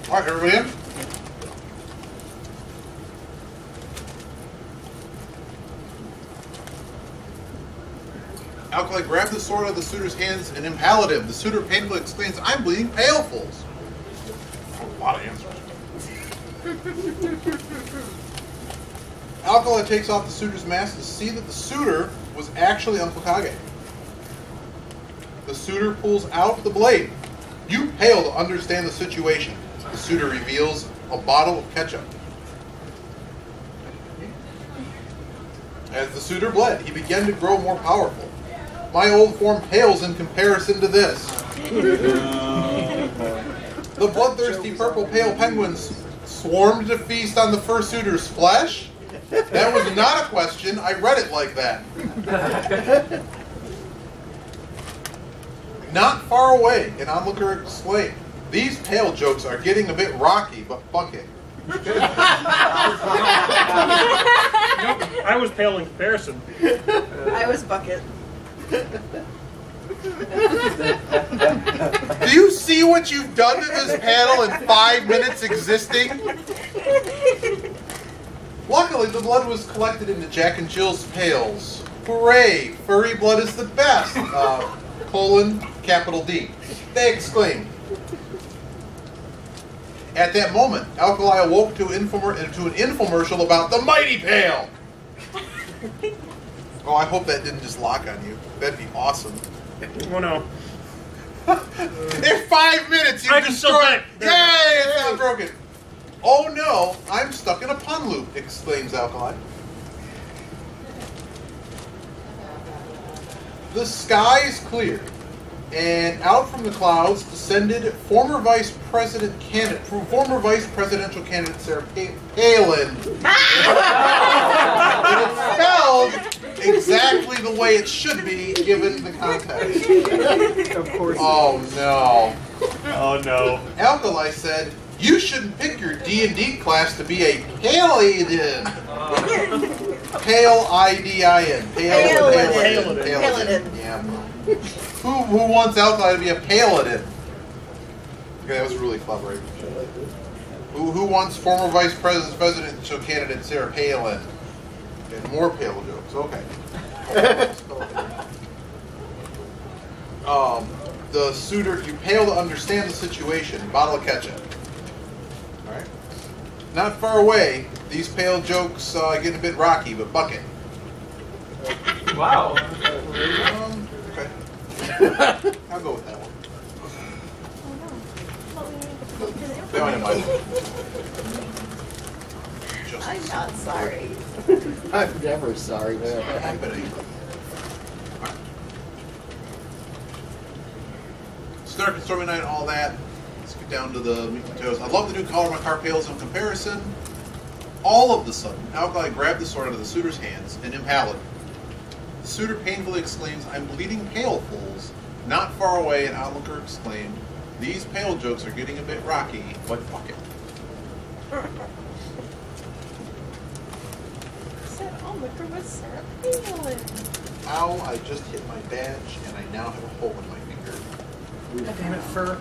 All right, everybody in? Alkali grabbed the sword out of the suitor's hands and impaled him. The suitor painfully exclaims, I'm bleeding pailfuls. A lot of answers. Alkali takes off the suitor's mask to see that the suitor was actually Uncle Kage. The suitor pulls out the blade. You pale to understand the situation. The suitor reveals a bottle of ketchup. As the suitor bled, he began to grow more powerful. My old form pales in comparison to this. The bloodthirsty purple pale penguins swarmed to feast on the first suitor's flesh? That was not a question. I read it like that. Not far away, an onlooker exclaimed, these pale jokes are getting a bit rocky, but fuck it. I was pale in comparison. I was bucket. Do you see what you've done to this panel in 5 minutes existing? Luckily, the blood was collected into Jack and Jill's pails. Hooray! Furry blood is the best! Capital D. They exclaimed. At that moment, Alkali awoke to an infomercial about the mighty pail! Oh, I hope that didn't just lock on you. That'd be awesome. Oh no. In 5 minutes, you destroyed it! Yay! It's not broken! Oh no, I'm stuck in a pun loop, exclaims Alkali. The sky is clear, and out from the clouds descended former vice presidential candidate Sarah Palin. And it's spelled exactly the way it should be given the context. Of course. Oh no. Oh no. Alkali said, you shouldn't pick your D&D class to be a Paladin. Pale-I-D-I-N. Paladin. Yeah. Who wants Alkali to be a Paladin? Okay, that was really clever. Who wants former vice presidential candidate Sarah Palin? And more pale jokes. Okay. The suitor, you pale to understand the situation. Bottle of ketchup. All right. Not far away. These pale jokes get a bit rocky, but bucket. Wow. Okay. I'll go with that one. That one in my I'm not sorry. I'm never sorry, man. Stark and Stormy Night, all that. Let's get down to the meat and potatoes. I love the new color my car pales in comparison. All of the sudden, Alkali grabbed the sword out of the suitor's hands and impaled. The suitor painfully exclaims, "I'm bleeding pale, fools." Not far away, an onlooker exclaimed, "These pale jokes are getting a bit rocky, but fuck it." Said onlooker was Sarah Palin. Ow, I just hit my badge and I now have a hole in my finger. Damn it, fur.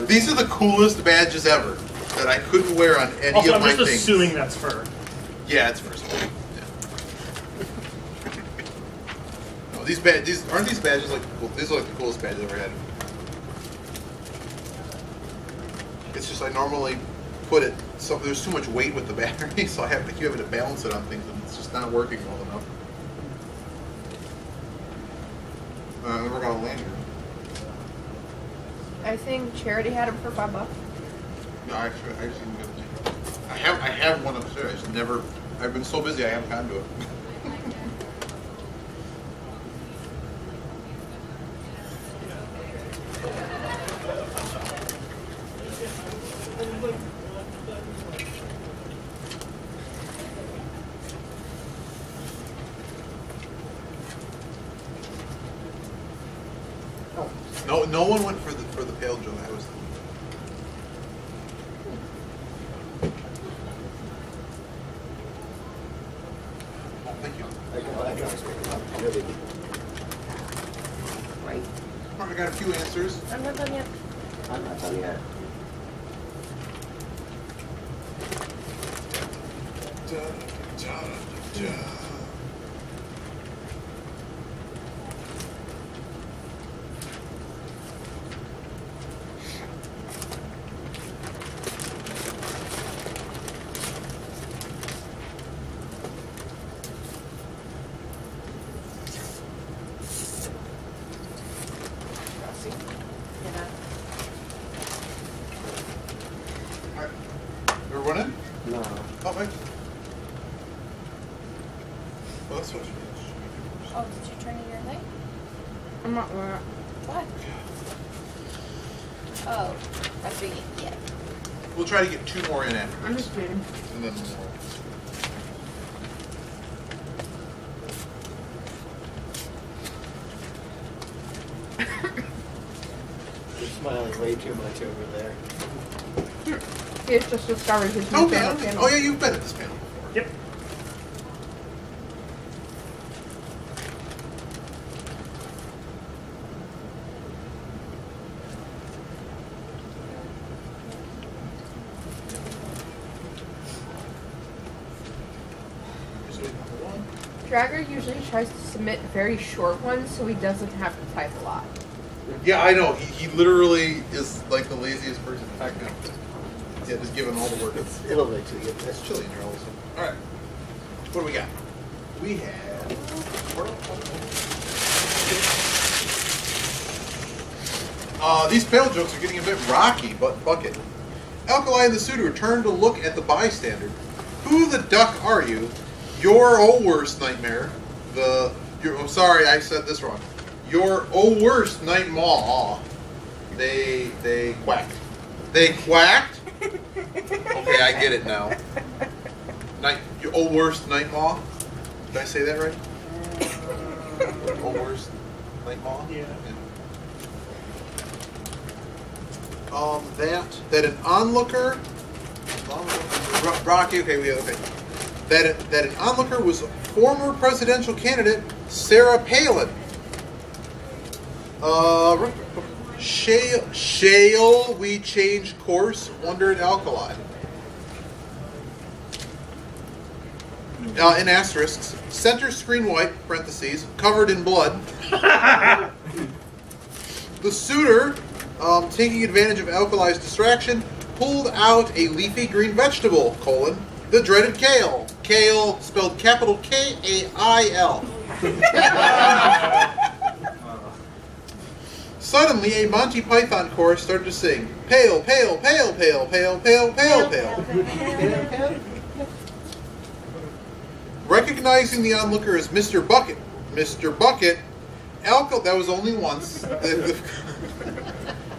These are the coolest badges ever that I couldn't wear on any Also, of I'm my just things. assuming that's fur. Yeah, it's first. Yeah. No, these aren't these badges like cool? These are like the coolest badges I've ever had. It's just I normally put it so there's too much weight with the battery, so I have to keep having to balance it on things, and it's just not working well enough. Then we're gonna land here. I think Charity had them for $5. No, actually, I just didn't get it. I have one upstairs. I just never. I've been so busy I haven't gotten to it. No one went for the pale joke. I was. Oh, thank you. Right. I got a few answers. I'm not done yet. I'm not done yet. Everyone in? No. Oh, wait. Well, that's what. Oh, did you turn in your light? I'm not wearing it. What? Oh, that's being yeah. We'll try to get 2 more in after I'm this, just kidding. and then we'll. You're smiling way too much over there. It's just discovered his new Okay. favorite channel. Oh yeah, you've been at this panel before. Yep. Dragger usually tries to submit very short ones so he doesn't have to type a lot. Yeah, I know. He literally is like the laziest person. Heck no. Yeah, just giving all the work. It'll eventually get It's chilly in here all of a sudden. All right. What do we got? We have. These pale jokes are getting a bit rocky, but fuck it. Alkali and the suitor turn to look at the bystander. Who the duck are you? Your worst nightmare. I'm sorry, I said this wrong. Your worst night maw. They quacked. They quacked? Okay, I get it now. Your worst night maw? Did I say that right? Worst night maw? Yeah. That an onlooker. Rocky. Okay, okay. That an onlooker was former presidential candidate Sarah Palin. Shale we change course? Wondered Alkali. In asterisks, center screen white, parentheses, covered in blood. The suitor, taking advantage of Alkali's distraction, pulled out a leafy green vegetable, the dreaded kale. Kale spelled capital K-A-I-L. Suddenly, a Monty Python chorus started to sing, "Pale, pale, pale, pale, pale, pale, pale, pale." Recognizing the onlooker as Mr. Bucket. Mr. Bucket, that was only once.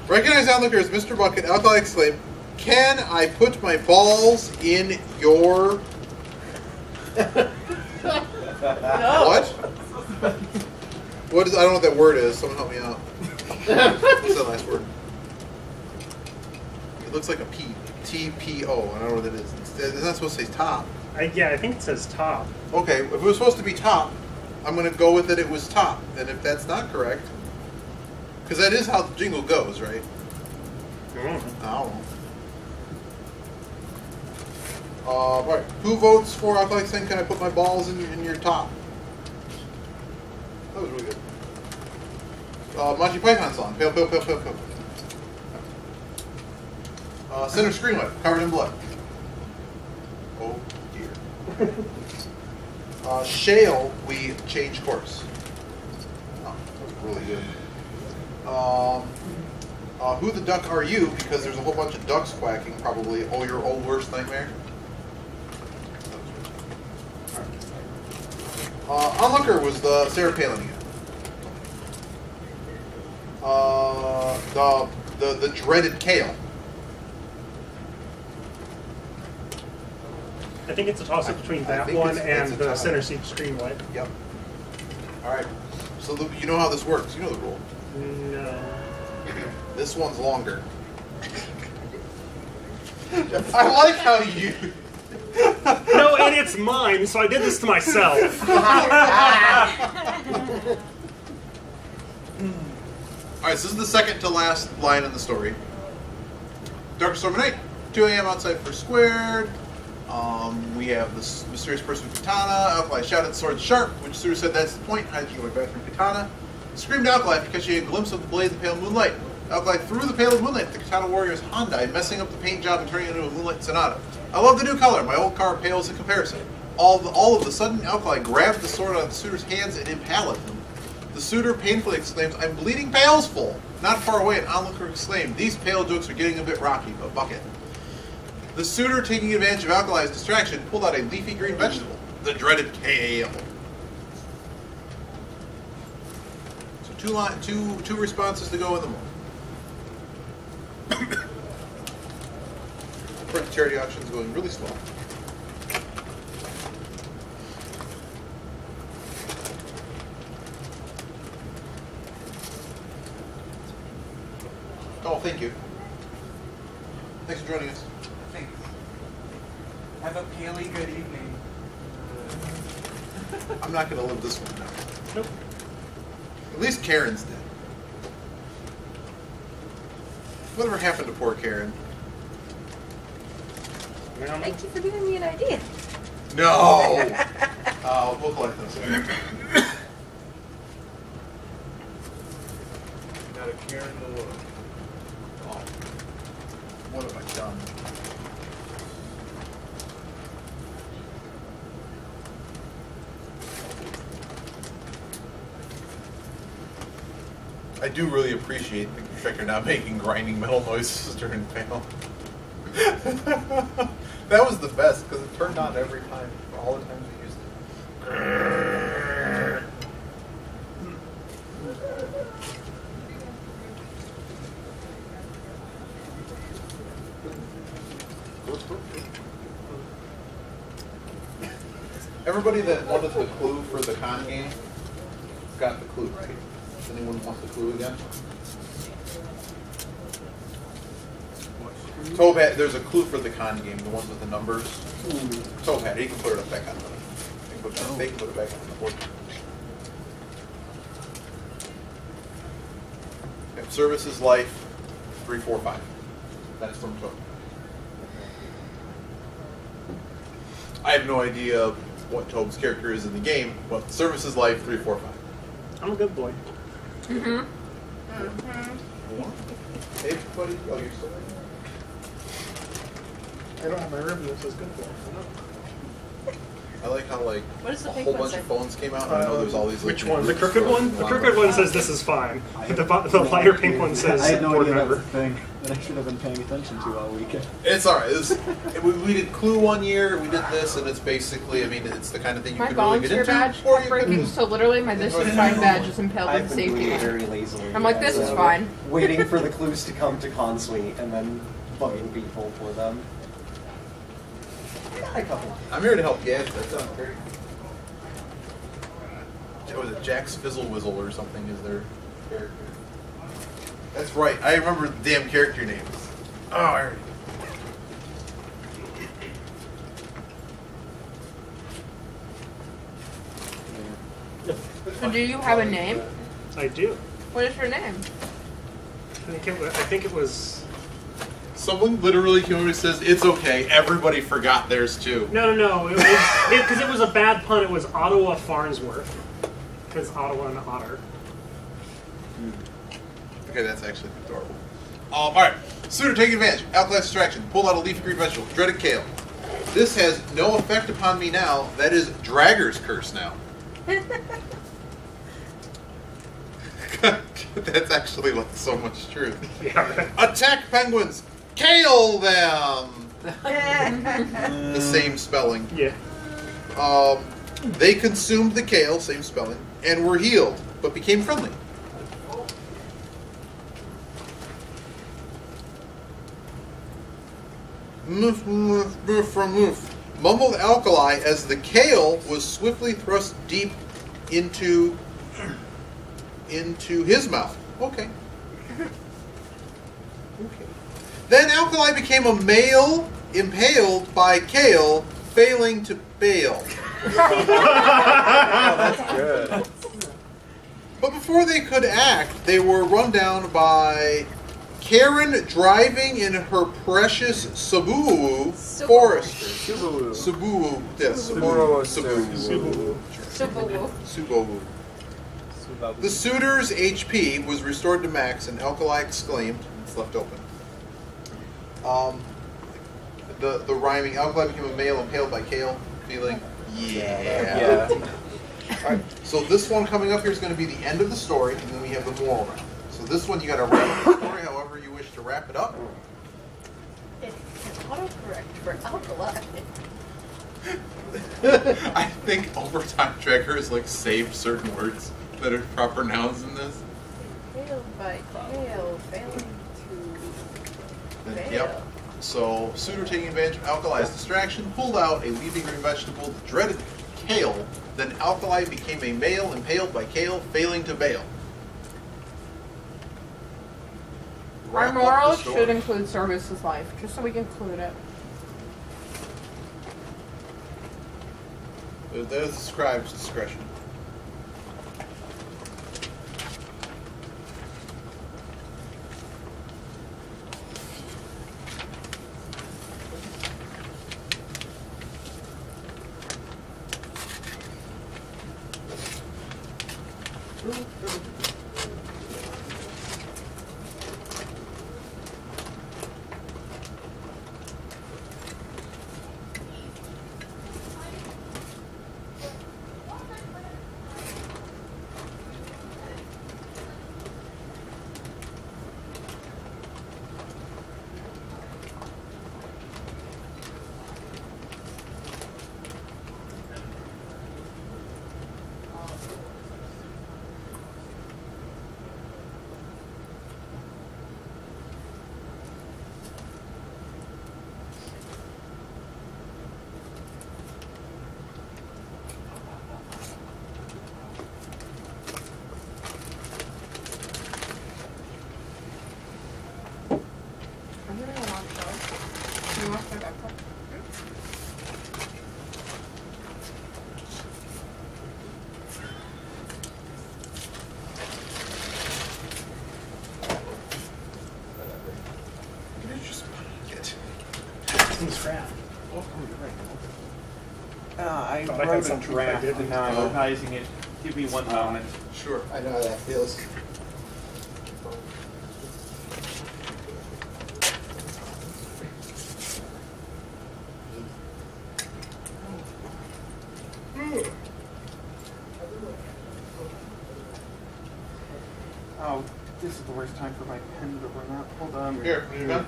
Recognize the onlooker as Mr. Bucket, Alkali exclaimed, "Can I put my balls in your..." What? What is? I don't know what that word is. Someone help me out. What's that last word? It looks like a P. T-P-O. I don't know what it is. It's not supposed to say top. Yeah, I think it says top. Okay, if it was supposed to be top, I'm going to go with it was top. And if that's not correct, because that is how the jingle goes, right? I don't know. Right. Who votes for Alkali saying, "Can I put my balls in your top"? That was really good. Monty Python song. Pale, pale, pale, pale, pale. Center screenway, covered in blood. Oh dear. Shale, we change course. Oh, that was really good. Who the duck are you? Because there's a whole bunch of ducks quacking, probably. Oh, your old worst nightmare. Onlooker was the Sarah Palin again. The dreaded Kale. I think it's a toss-up between that one and the center seat screenway. Yep. All right. So you know how this works. You know the rule. No. This one's longer. I like how you... No, and it's mine, so I did this to myself. Alright, so this is the second to last line in the story. Dark Stormy Night, 2 a.m. outside Fursquared. We have this mysterious person with katana. Alkali shouted, "Sword sharp," which Suru said that's the point, hiding away bathroom katana. Screamed Alkali because she had a glimpse of the blade in the pale moonlight. Alkali threw the pale moonlight at the katana warrior's Hyundai, messing up the paint job and turning it into a moonlight sonata. "I love the new color. My old car pales in comparison." All of the sudden, Alkali grabbed the sword out of the suitor's hands and impaled him. The suitor painfully exclaims, "I'm bleeding pails full." Not far away, an onlooker exclaimed, "These pale jokes are getting a bit rocky, but bucket." The suitor, taking advantage of Alkali's distraction, pulled out a leafy green vegetable, the dreaded kale. So two responses to go in the morning. Current charity auction is going really slow. Oh, thank you. Thanks for joining us. Thanks. Have a paley good evening. I'm not going to live this one down. Nope. At least Karen's dead. Whatever happened to poor Karen? Thank you for giving me an idea. No! We'll collect those. Not a care in the world. Oh. What have I done? I do really appreciate the Striker not making grinding metal noises during panel. That was the best because it turned on every time, for all the times we used it. Everybody that wanted the clue for the con game got the clue, right? Anyone wants the clue again? Tobat, there's a clue for the con game, the ones with the numbers. Tobat, he can put it back on. They can put it back on the board. Okay, services life 345. That's from Tobat. I have no idea what Tobe's character is in the game, but services life 345. I'm a good boy. Mm-hmm. Hey, everybody. Oh, you're still there? I don't have my review, so it's good boy. I like how like What does the a pink whole one bunch say? of phones came out. And I know there's all these. Which like, one? The groups crooked for one? The a lot crooked of- one says this is fine. The lighter pink one says I had no board idea that member. was a thing that I should have been paying attention to all weekend. It's alright. We did Clue one year. We did this, and it's basically. I mean, it's the kind of thing you My can really get volunteer into. badge Or kept you breaking, can. so literally my this is fine badge is impaled I've with been safety doing it net. very lazily. I'm like, this is fine. Waiting for the clues to come to Consuite and then bugging people for them. I got a couple. I'm here to help you. That sounds great. What was it? Jack's Fizzle Whizzle or something is their character. That's right. I remember the damn character names. Oh, I already. So do you have a name? I do. What is your name? I think it was. Someone literally came over and says, "It's okay." Everybody forgot theirs too. No. It was because it was a bad pun. It was Ottawa Farnsworth. Because Ottawa and Otter. Okay, that's actually adorable. Alright. Suitor, take advantage. Alkaline distraction. Pull out a leafy green vegetable. Dreaded kale. This has no effect upon me now. That is Dragger's curse now. That's actually like so much truth. Yeah. Right. Attack penguins! Kale them! The same spelling. Yeah. They consumed the kale, same spelling, and were healed, but became friendly. Moof, moof, moof from moof. Mumbled alkali as the kale was swiftly thrust deep into his mouth. Okay. Then alkali became a male impaled by kale, failing to bail. That's good. But before they could act, they were run down by Karen driving in her precious Subaru Forester. Subaru. Yes, Subaru. Subaru. The suitor's HP was restored to max, and alkali exclaimed, it's left open. The rhyming alkali became a male impaled by kale, feeling yeah. Alright, so this one coming up here is going to be the end of the story, and then we have the moral round. So this one you got to wrap up the story however you wish to wrap it up. It's autocorrect for alkali. I think Overtime Tracker has like saved certain words that are proper nouns in this. Failed by kale, failing to fail. Yep. So, suitor taking advantage of alkali's distraction, pulled out a leafy green vegetable, the dreaded kale, then alkali became a male impaled by kale, failing to bail. Our Wrap up moral the story. should include services life, just so we can include it. That is the scribe's discretion. I'm gonna wash those. Can you wash my backpack? What did you just get? It's draft. Oh, you're right. I Thought I had wrote a something draft I did. and now I'm revising it. Give me one moment. Sure. I know how that feels. Oh, this is the worst time for my pen to run out. Hold on. Here, you got?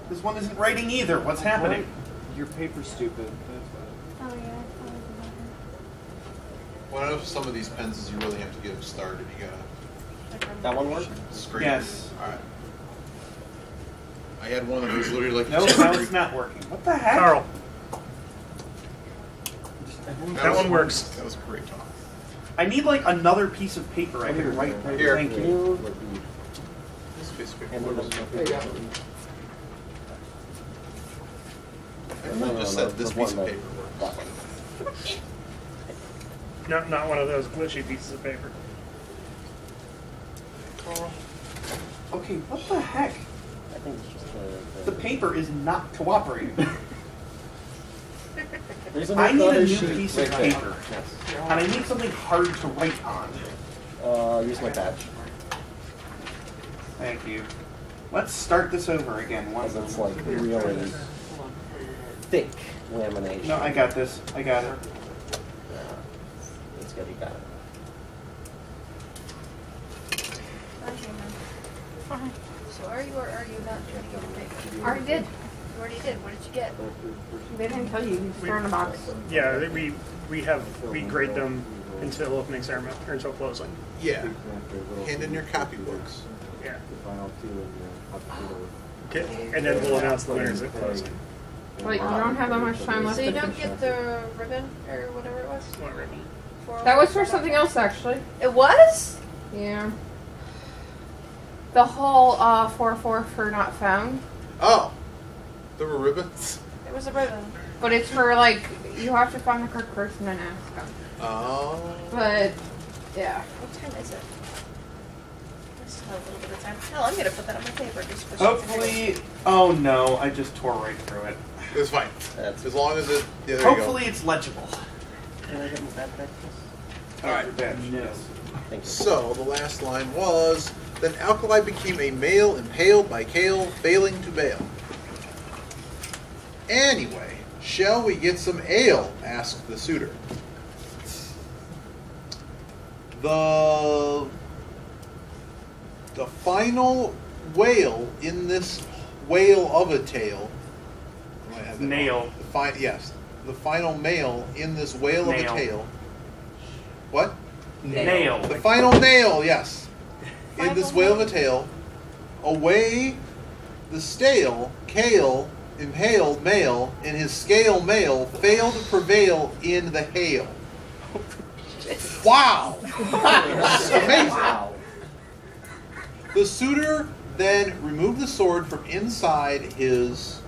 This one isn't writing either. What's happening? Your paper's stupid. Oh yeah. One of some of these pens is you really have to get them started. You gotta That one work? scrape. Yes. All right. I had one that was literally like. No, now it's not working. What the heck? Carl, That one works. That was a great talk. I need like another piece of paper I can write. Here. Thank you. This piece of paper. And then I just said this piece of paper That works. one. not one of those glitchy pieces of paper. Okay, what the heck? I think it's just The paper is not cooperating. There's I need a another new sheet piece of right there. paper. Yes. And I need something hard to write on. Use my badge. Thank you. Let's start this over again. Because it's like really thick lamination. No, I got this. I got it. It's good, you got it. So are you or are you not turning over paper? Already did. You already did. What did you get? They didn't tell you. You just throw in a box. Yeah, we grade them until opening ceremony or until closing. Yeah. Hand in your copybooks. Yeah. Okay, and then we'll announce the winners at closing. Like you don't have that much time left. So you to don't finish get the ribbon or whatever it was? What ribbon? That was for something else, actually. It was? Yeah. The whole 4-4 for not found. Oh, there were ribbons. It was a ribbon. But it's for, like, you have to find the correct person and ask them. Oh. But, yeah. What time is it? I still have a little bit of time. Hell, I'm going to put that on my paper just for Hopefully. Oh no, I just tore right through it. It's fine. As long as it. Yeah, there Hopefully it's legible. Can I get my badge back? All right. Yes. Thank you. So the last line was, then Alkali became a male impaled by Kale, failing to bail. Anyway, shall we get some ale? Asked the suitor. The final whale in this whale of a tale. Nail. Yes, the final male in this whale of a Nail. tale. What? Nail. The final nail, yes. In this whale of a tale, away the stale, Kale, impaled male, in his scale male, failed to prevail in the hail. Wow! That's amazing. Wow. The suitor then removed the sword from inside his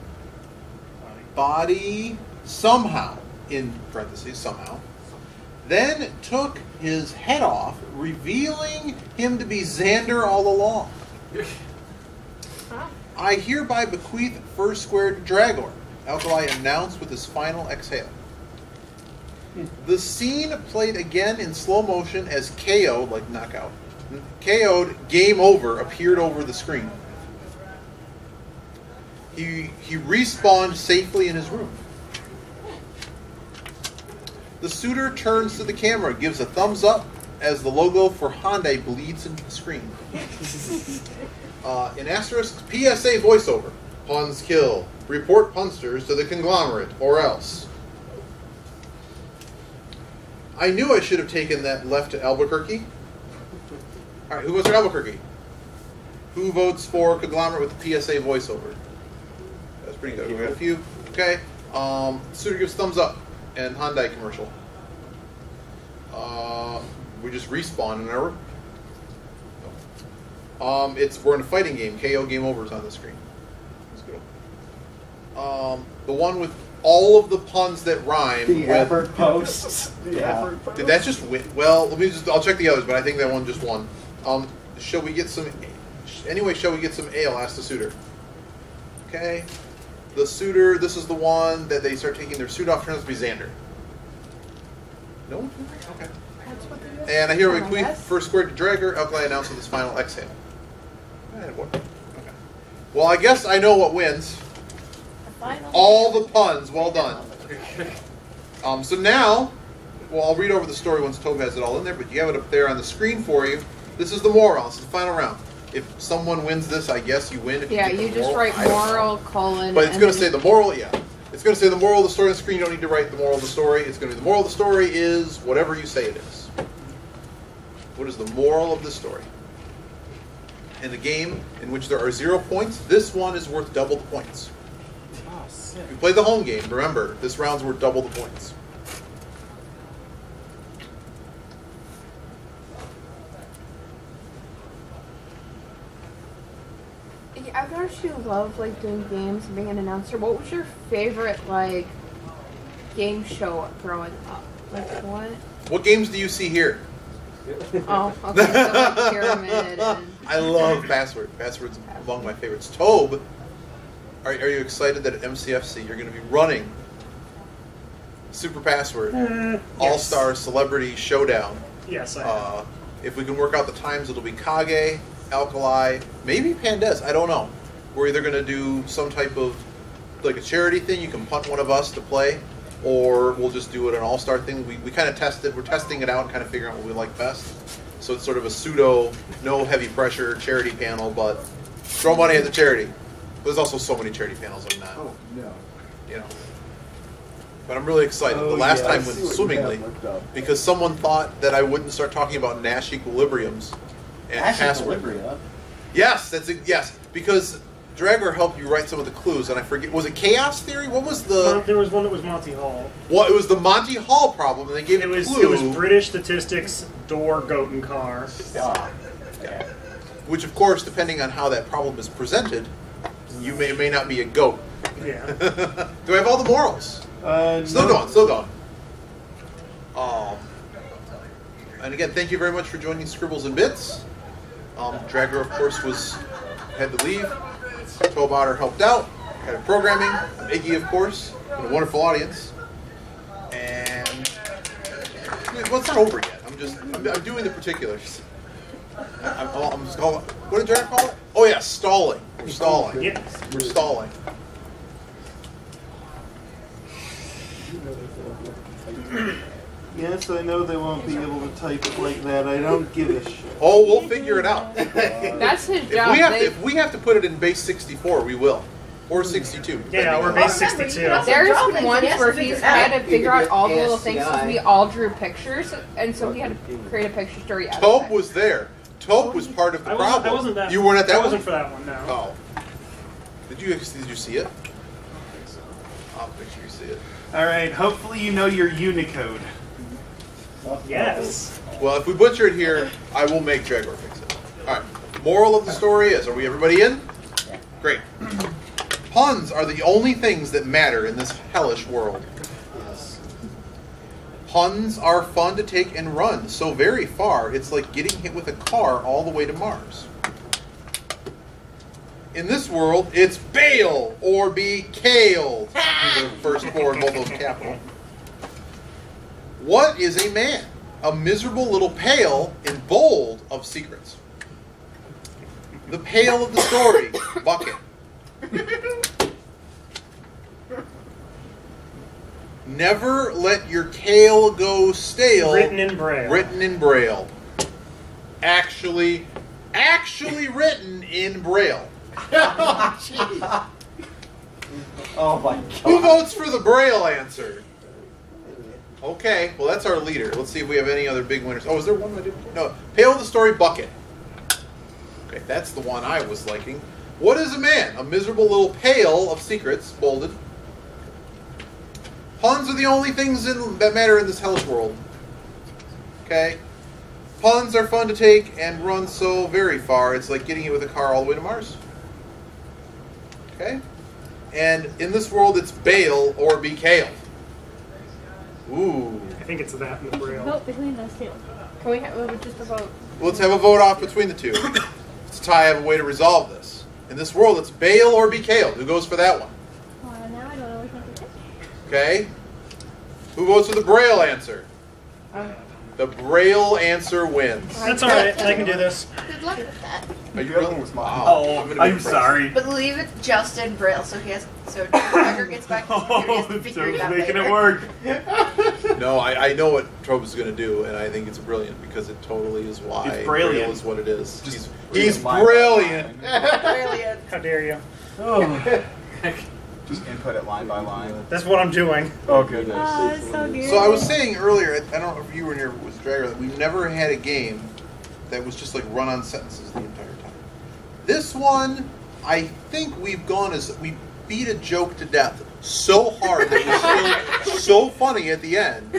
body somehow, in parentheses, somehow, then took his head off, revealing him to be Xander all along. I hereby bequeath Fursquared to Dragor, Alkali announced with his final exhale. The scene played again in slow motion as KO'd, like knockout, KO'd Game Over appeared over the screen. He respawned safely in his room. The suitor turns to the camera, gives a thumbs up as the logo for Hyundai bleeds into the screen. In asterisk, PSA voiceover. Puns kill. Report punsters to the conglomerate, or else. I knew I should have taken that left to Albuquerque. Alright, who votes for Albuquerque? Who votes for conglomerate with the PSA voiceover? That's pretty good. We got a few. Okay. Suitor gives thumbs up. And Hyundai commercial. We just respawn in our room. We're in a fighting game. KO Game Over is on the screen. Let's go. The one with all of the puns that rhyme. The with, effort posts. Yeah. Did that just win? Well, I'll check the others, but I think that one just won. Shall we get some? Anyway, shall we get some ale? Asked the suitor. Okay. The suitor. This is the one that they start taking their suit off. Turns out to be Xander. No. Okay. And I hear we bequeath Fursquared to Dragor. Alkali announced with his final exhale. Okay. Well, I guess I know what wins. The final All the puns. Well done. So now Well, I'll read over the story once Tobe has it all in there, but you have it up there on the screen for you. This is the moral. This is the final round. If someone wins this, I guess you win. If Yeah, you, get the you just moral, write I don't know. moral, colon. But it's and going to then say the moral, yeah. It's going to say the moral of the story on the screen. You don't need to write the moral of the story. It's going to be the moral of the story is whatever you say it is. What is the moral of the story? In a game in which there are 0 points, this one is worth double the points. Oh, sick. If you play the home game, remember, this round's worth double the points. Yeah, I've noticed you love like doing games and being an announcer. What was your favorite like game show growing up? Like what? What games do you see here? Oh, okay. So like Pyramid and I love Password. Password's among my favorites. Tobe, are you excited that at MCFC you're going to be running Super Password All-Star Celebrity Showdown? Yes, I am. If we can work out the times, it'll be Kage, Alkali, maybe Pandes. I don't know. We're either going to do some type of like a charity thing. You can punt one of us to play, or we'll just do it an all-star thing. We kind of tested. We're testing it out and kind of figuring out what we like best. So it's sort of a pseudo, no heavy pressure charity panel, but throw money at the charity. But there's also so many charity panels on that. Oh, no. You know. But I'm really excited. The last time went swimmingly because someone thought that I wouldn't start talking about Nash equilibriums and Nash password. equilibria? Yes, that's it. Yes, because Dragger helped you write some of the clues, and I forget. Was it chaos theory? What was the? There was one that was Monty Hall. Well, it was the Monty Hall problem, and they gave It was a clue. it was British statistics, door, goat, and car. Ah, Yeah. Which, of course, depending on how that problem is presented, you may or may not be a goat. Yeah. Do I have all the morals? Still No. going, still going. And again, thank you very much for joining Scribbles and Bits. Dragger, of course, had to leave. Tobe Otter helped out, kind of programming. Iggy, of course, and a wonderful audience. And well, it's not over yet. I'm doing the particulars. I'm just calling. What did Dragger call it? Oh yeah, stalling. We're stalling. Yes. We're stalling. Yes, I know they won't be able to type it like that. I don't give a shit. Oh, we'll figure it out. that's his If job. if we have to put it in base 64, we will. Or 62. Yeah, we're base 62. There's been ones where he's had to figure out all the little things because we all drew pictures, and so he had to create a picture story out of Tobe it. was there. Tobe was part of the problem. I wasn't that. You weren't at that I one? wasn't for that one. No. Oh. Did you see it? I'll make sure you see it. Alright, hopefully you know your Unicode. Yes. Well, if we butcher it here, I will make Dragor fix it. Alright. Moral of the story is, are we everybody in? Great. Puns are the only things that matter in this hellish world. Puns are fun to take and run so very far, it's like getting hit with a car all the way to Mars. In this world, it's bail or be kaled. The first four in both those capital. What is a man? A miserable little pail in bold of secrets. The pail of the story, bucket. Never let your kale go stale. Written in Braille. Written in Braille. Actually written in Braille. Oh my god. Who votes for the Braille answer? Okay, well that's our leader. Let's see if we have any other big winners. Oh, is there one I didn't? No. Pail of the story, bucket. Okay, that's the one I was liking. What is a man? A miserable little pail of secrets, bolded. Puns are the only things that matter in this hellish world. Okay? Puns are fun to take and run so very far, it's like getting hit with a car all the way to Mars. Okay? And in this world, it's bail or be kale. Ooh. I think it's that in the Braille. Vote between those two. Can we have just a vote? Let's have a vote off between the two. Let's have a way to resolve this. In this world, it's bail or be kale. Who goes for that one? Well, now I don't know which one to pick. Okay? Who votes for the Braille answer? The Braille answer wins. That's alright. I can do this. Good luck with that. Are you really? Wow. Oh, gonna be I'm impressed. sorry. But leave it just in Braille, so Dragger gets back to his computer, he has to Oh, figure it Joe's out making later. it work. No, I know what Trobe is going to do, and I think it's brilliant because it totally is why It's brilliant. Braille is what it is. Just He's line by brilliant. Brilliant. How dare you? Oh. Just input it line by line. That's what I'm doing. Oh goodness. Oh, it's so good. So I was saying earlier, I don't know if you were near with Dragger, that we've never had a game that was just like run-on sentences the entire time. This one, I think we've gone as we beat a joke to death so hard that it was still so funny at the end.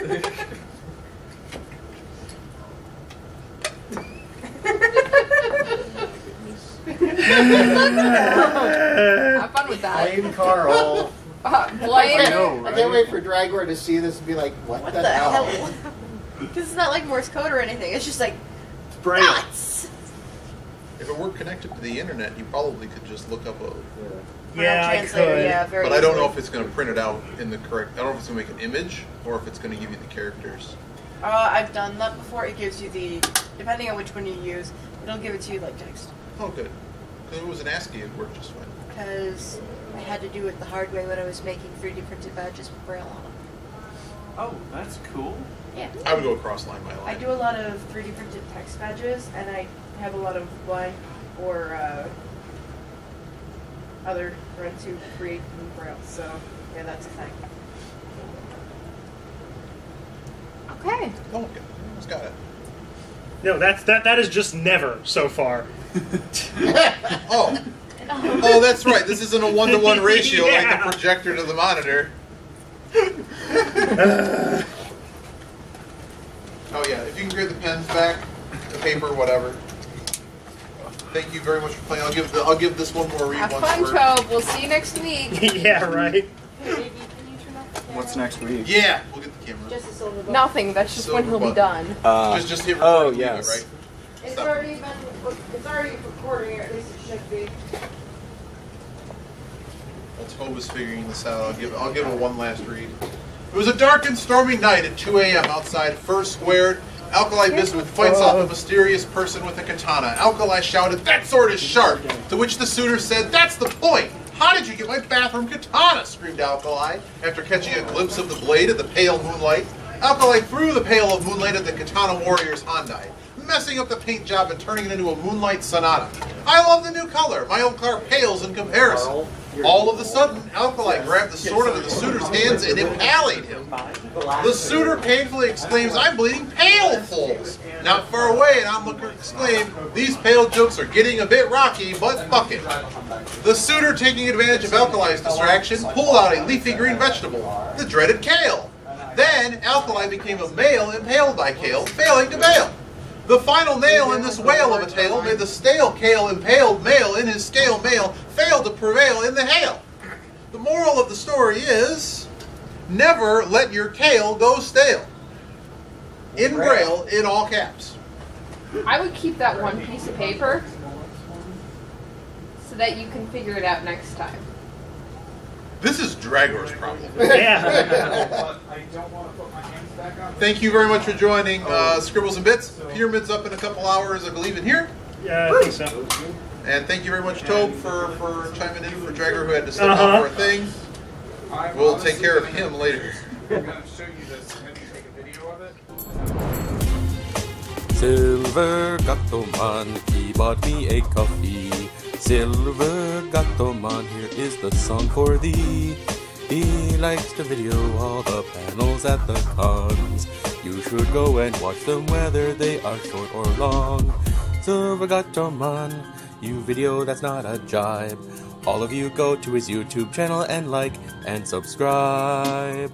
Have fun with that. Blame Carl. Blame. I can't wait for Dragor to see this and be like, what the hell? Because it's not like Morse code or anything. It's just like Braille. nuts. If it were connected to the internet, you probably could just look up a... Yeah, I Translator, could. yeah, very But I don't know easily. if it's going to print it out in the correct... I don't know if it's going to make an image or if it's going to give you the characters. I've done that before. It gives you the, depending on which one you use, it'll give it to you like text. Oh, good. Because if it was an ASCII, it worked just fine. Because I had to do it the hard way when I was making 3D printed badges with Braille on them. Oh, that's cool. Yeah. I would go across line by line. I do a lot of 3D printed text badges, and I have a lot of blind or other friends who create in Braille. So, yeah, that's a thing. Okay. Oh, okay. Almost got it. No, that is just never so far. Oh. Oh, that's right. This isn't a 1-to-1 ratio like Yeah. the projector to the monitor. Oh yeah, if you can grab the pens back, the paper, whatever. Thank you very much for playing. I'll give this one more read Have once fun, we're- Tobe. We'll see you next week. Yeah, right. What's next week? Yeah, we'll get the camera. Just a silver button. Nothing. That's just when he'll be Silver done. Just hit record. Oh, and leave yes. it, right? It's Stop. already been. It's already recording, or at least it should be. While Tobe is figuring this out, I'll give it one last read. It was a dark and stormy night at 2 a.m. outside Fursquared. Alkali Bismuth fights off a mysterious person with a katana. Alkali shouted, "That sword is sharp!" To which the suitor said, "That's the point! How did you get my bathroom katana?" screamed Alkali, after catching a glimpse of the blade in the pale moonlight. Alkali threw the pail of moonlight at the katana warrior's Hyundai, messing up the paint job and turning it into a moonlight sonata. I love the new color. My old car pales in comparison. All of a sudden, Alkali grabbed the sword out of the suitor's hands and impaled him. The suitor painfully exclaims, "I'm bleeding pale, fools!" Not far away, an onlooker exclaimed, "These pale jokes are getting a bit rocky, but fuck it." The suitor, taking advantage of Alkali's distraction, pulled out a leafy green vegetable, the dreaded kale. Then, Alkali became a male impaled by kale, failing to bail. The final nail in this whale of a tale made the stale kale impaled male in his scale male fail to prevail in the hail. The moral of the story is, never let your kale go stale. In Braille, in all caps. I would keep that one piece of paper so that you can figure it out next time. This is Dragor's problem. Yeah. Thank you very much for joining Scribbles and Bits. Pyramid's up in a couple hours, I believe, in here. Yeah, I think so. And thank you very much, Tobe, for chiming in for Dragor, who had to step out for a thing. We'll take care of him later. I'm going to show you this. Have you take a video of it? Silver Gatoman, he bought me a coffee. Silver Gatoman, here is the song for thee. He likes to video all the panels at the cons. You should go and watch them whether they are short or long. Silver Gatoman, you video that's not a jibe. All of you go to his YouTube channel and like and subscribe.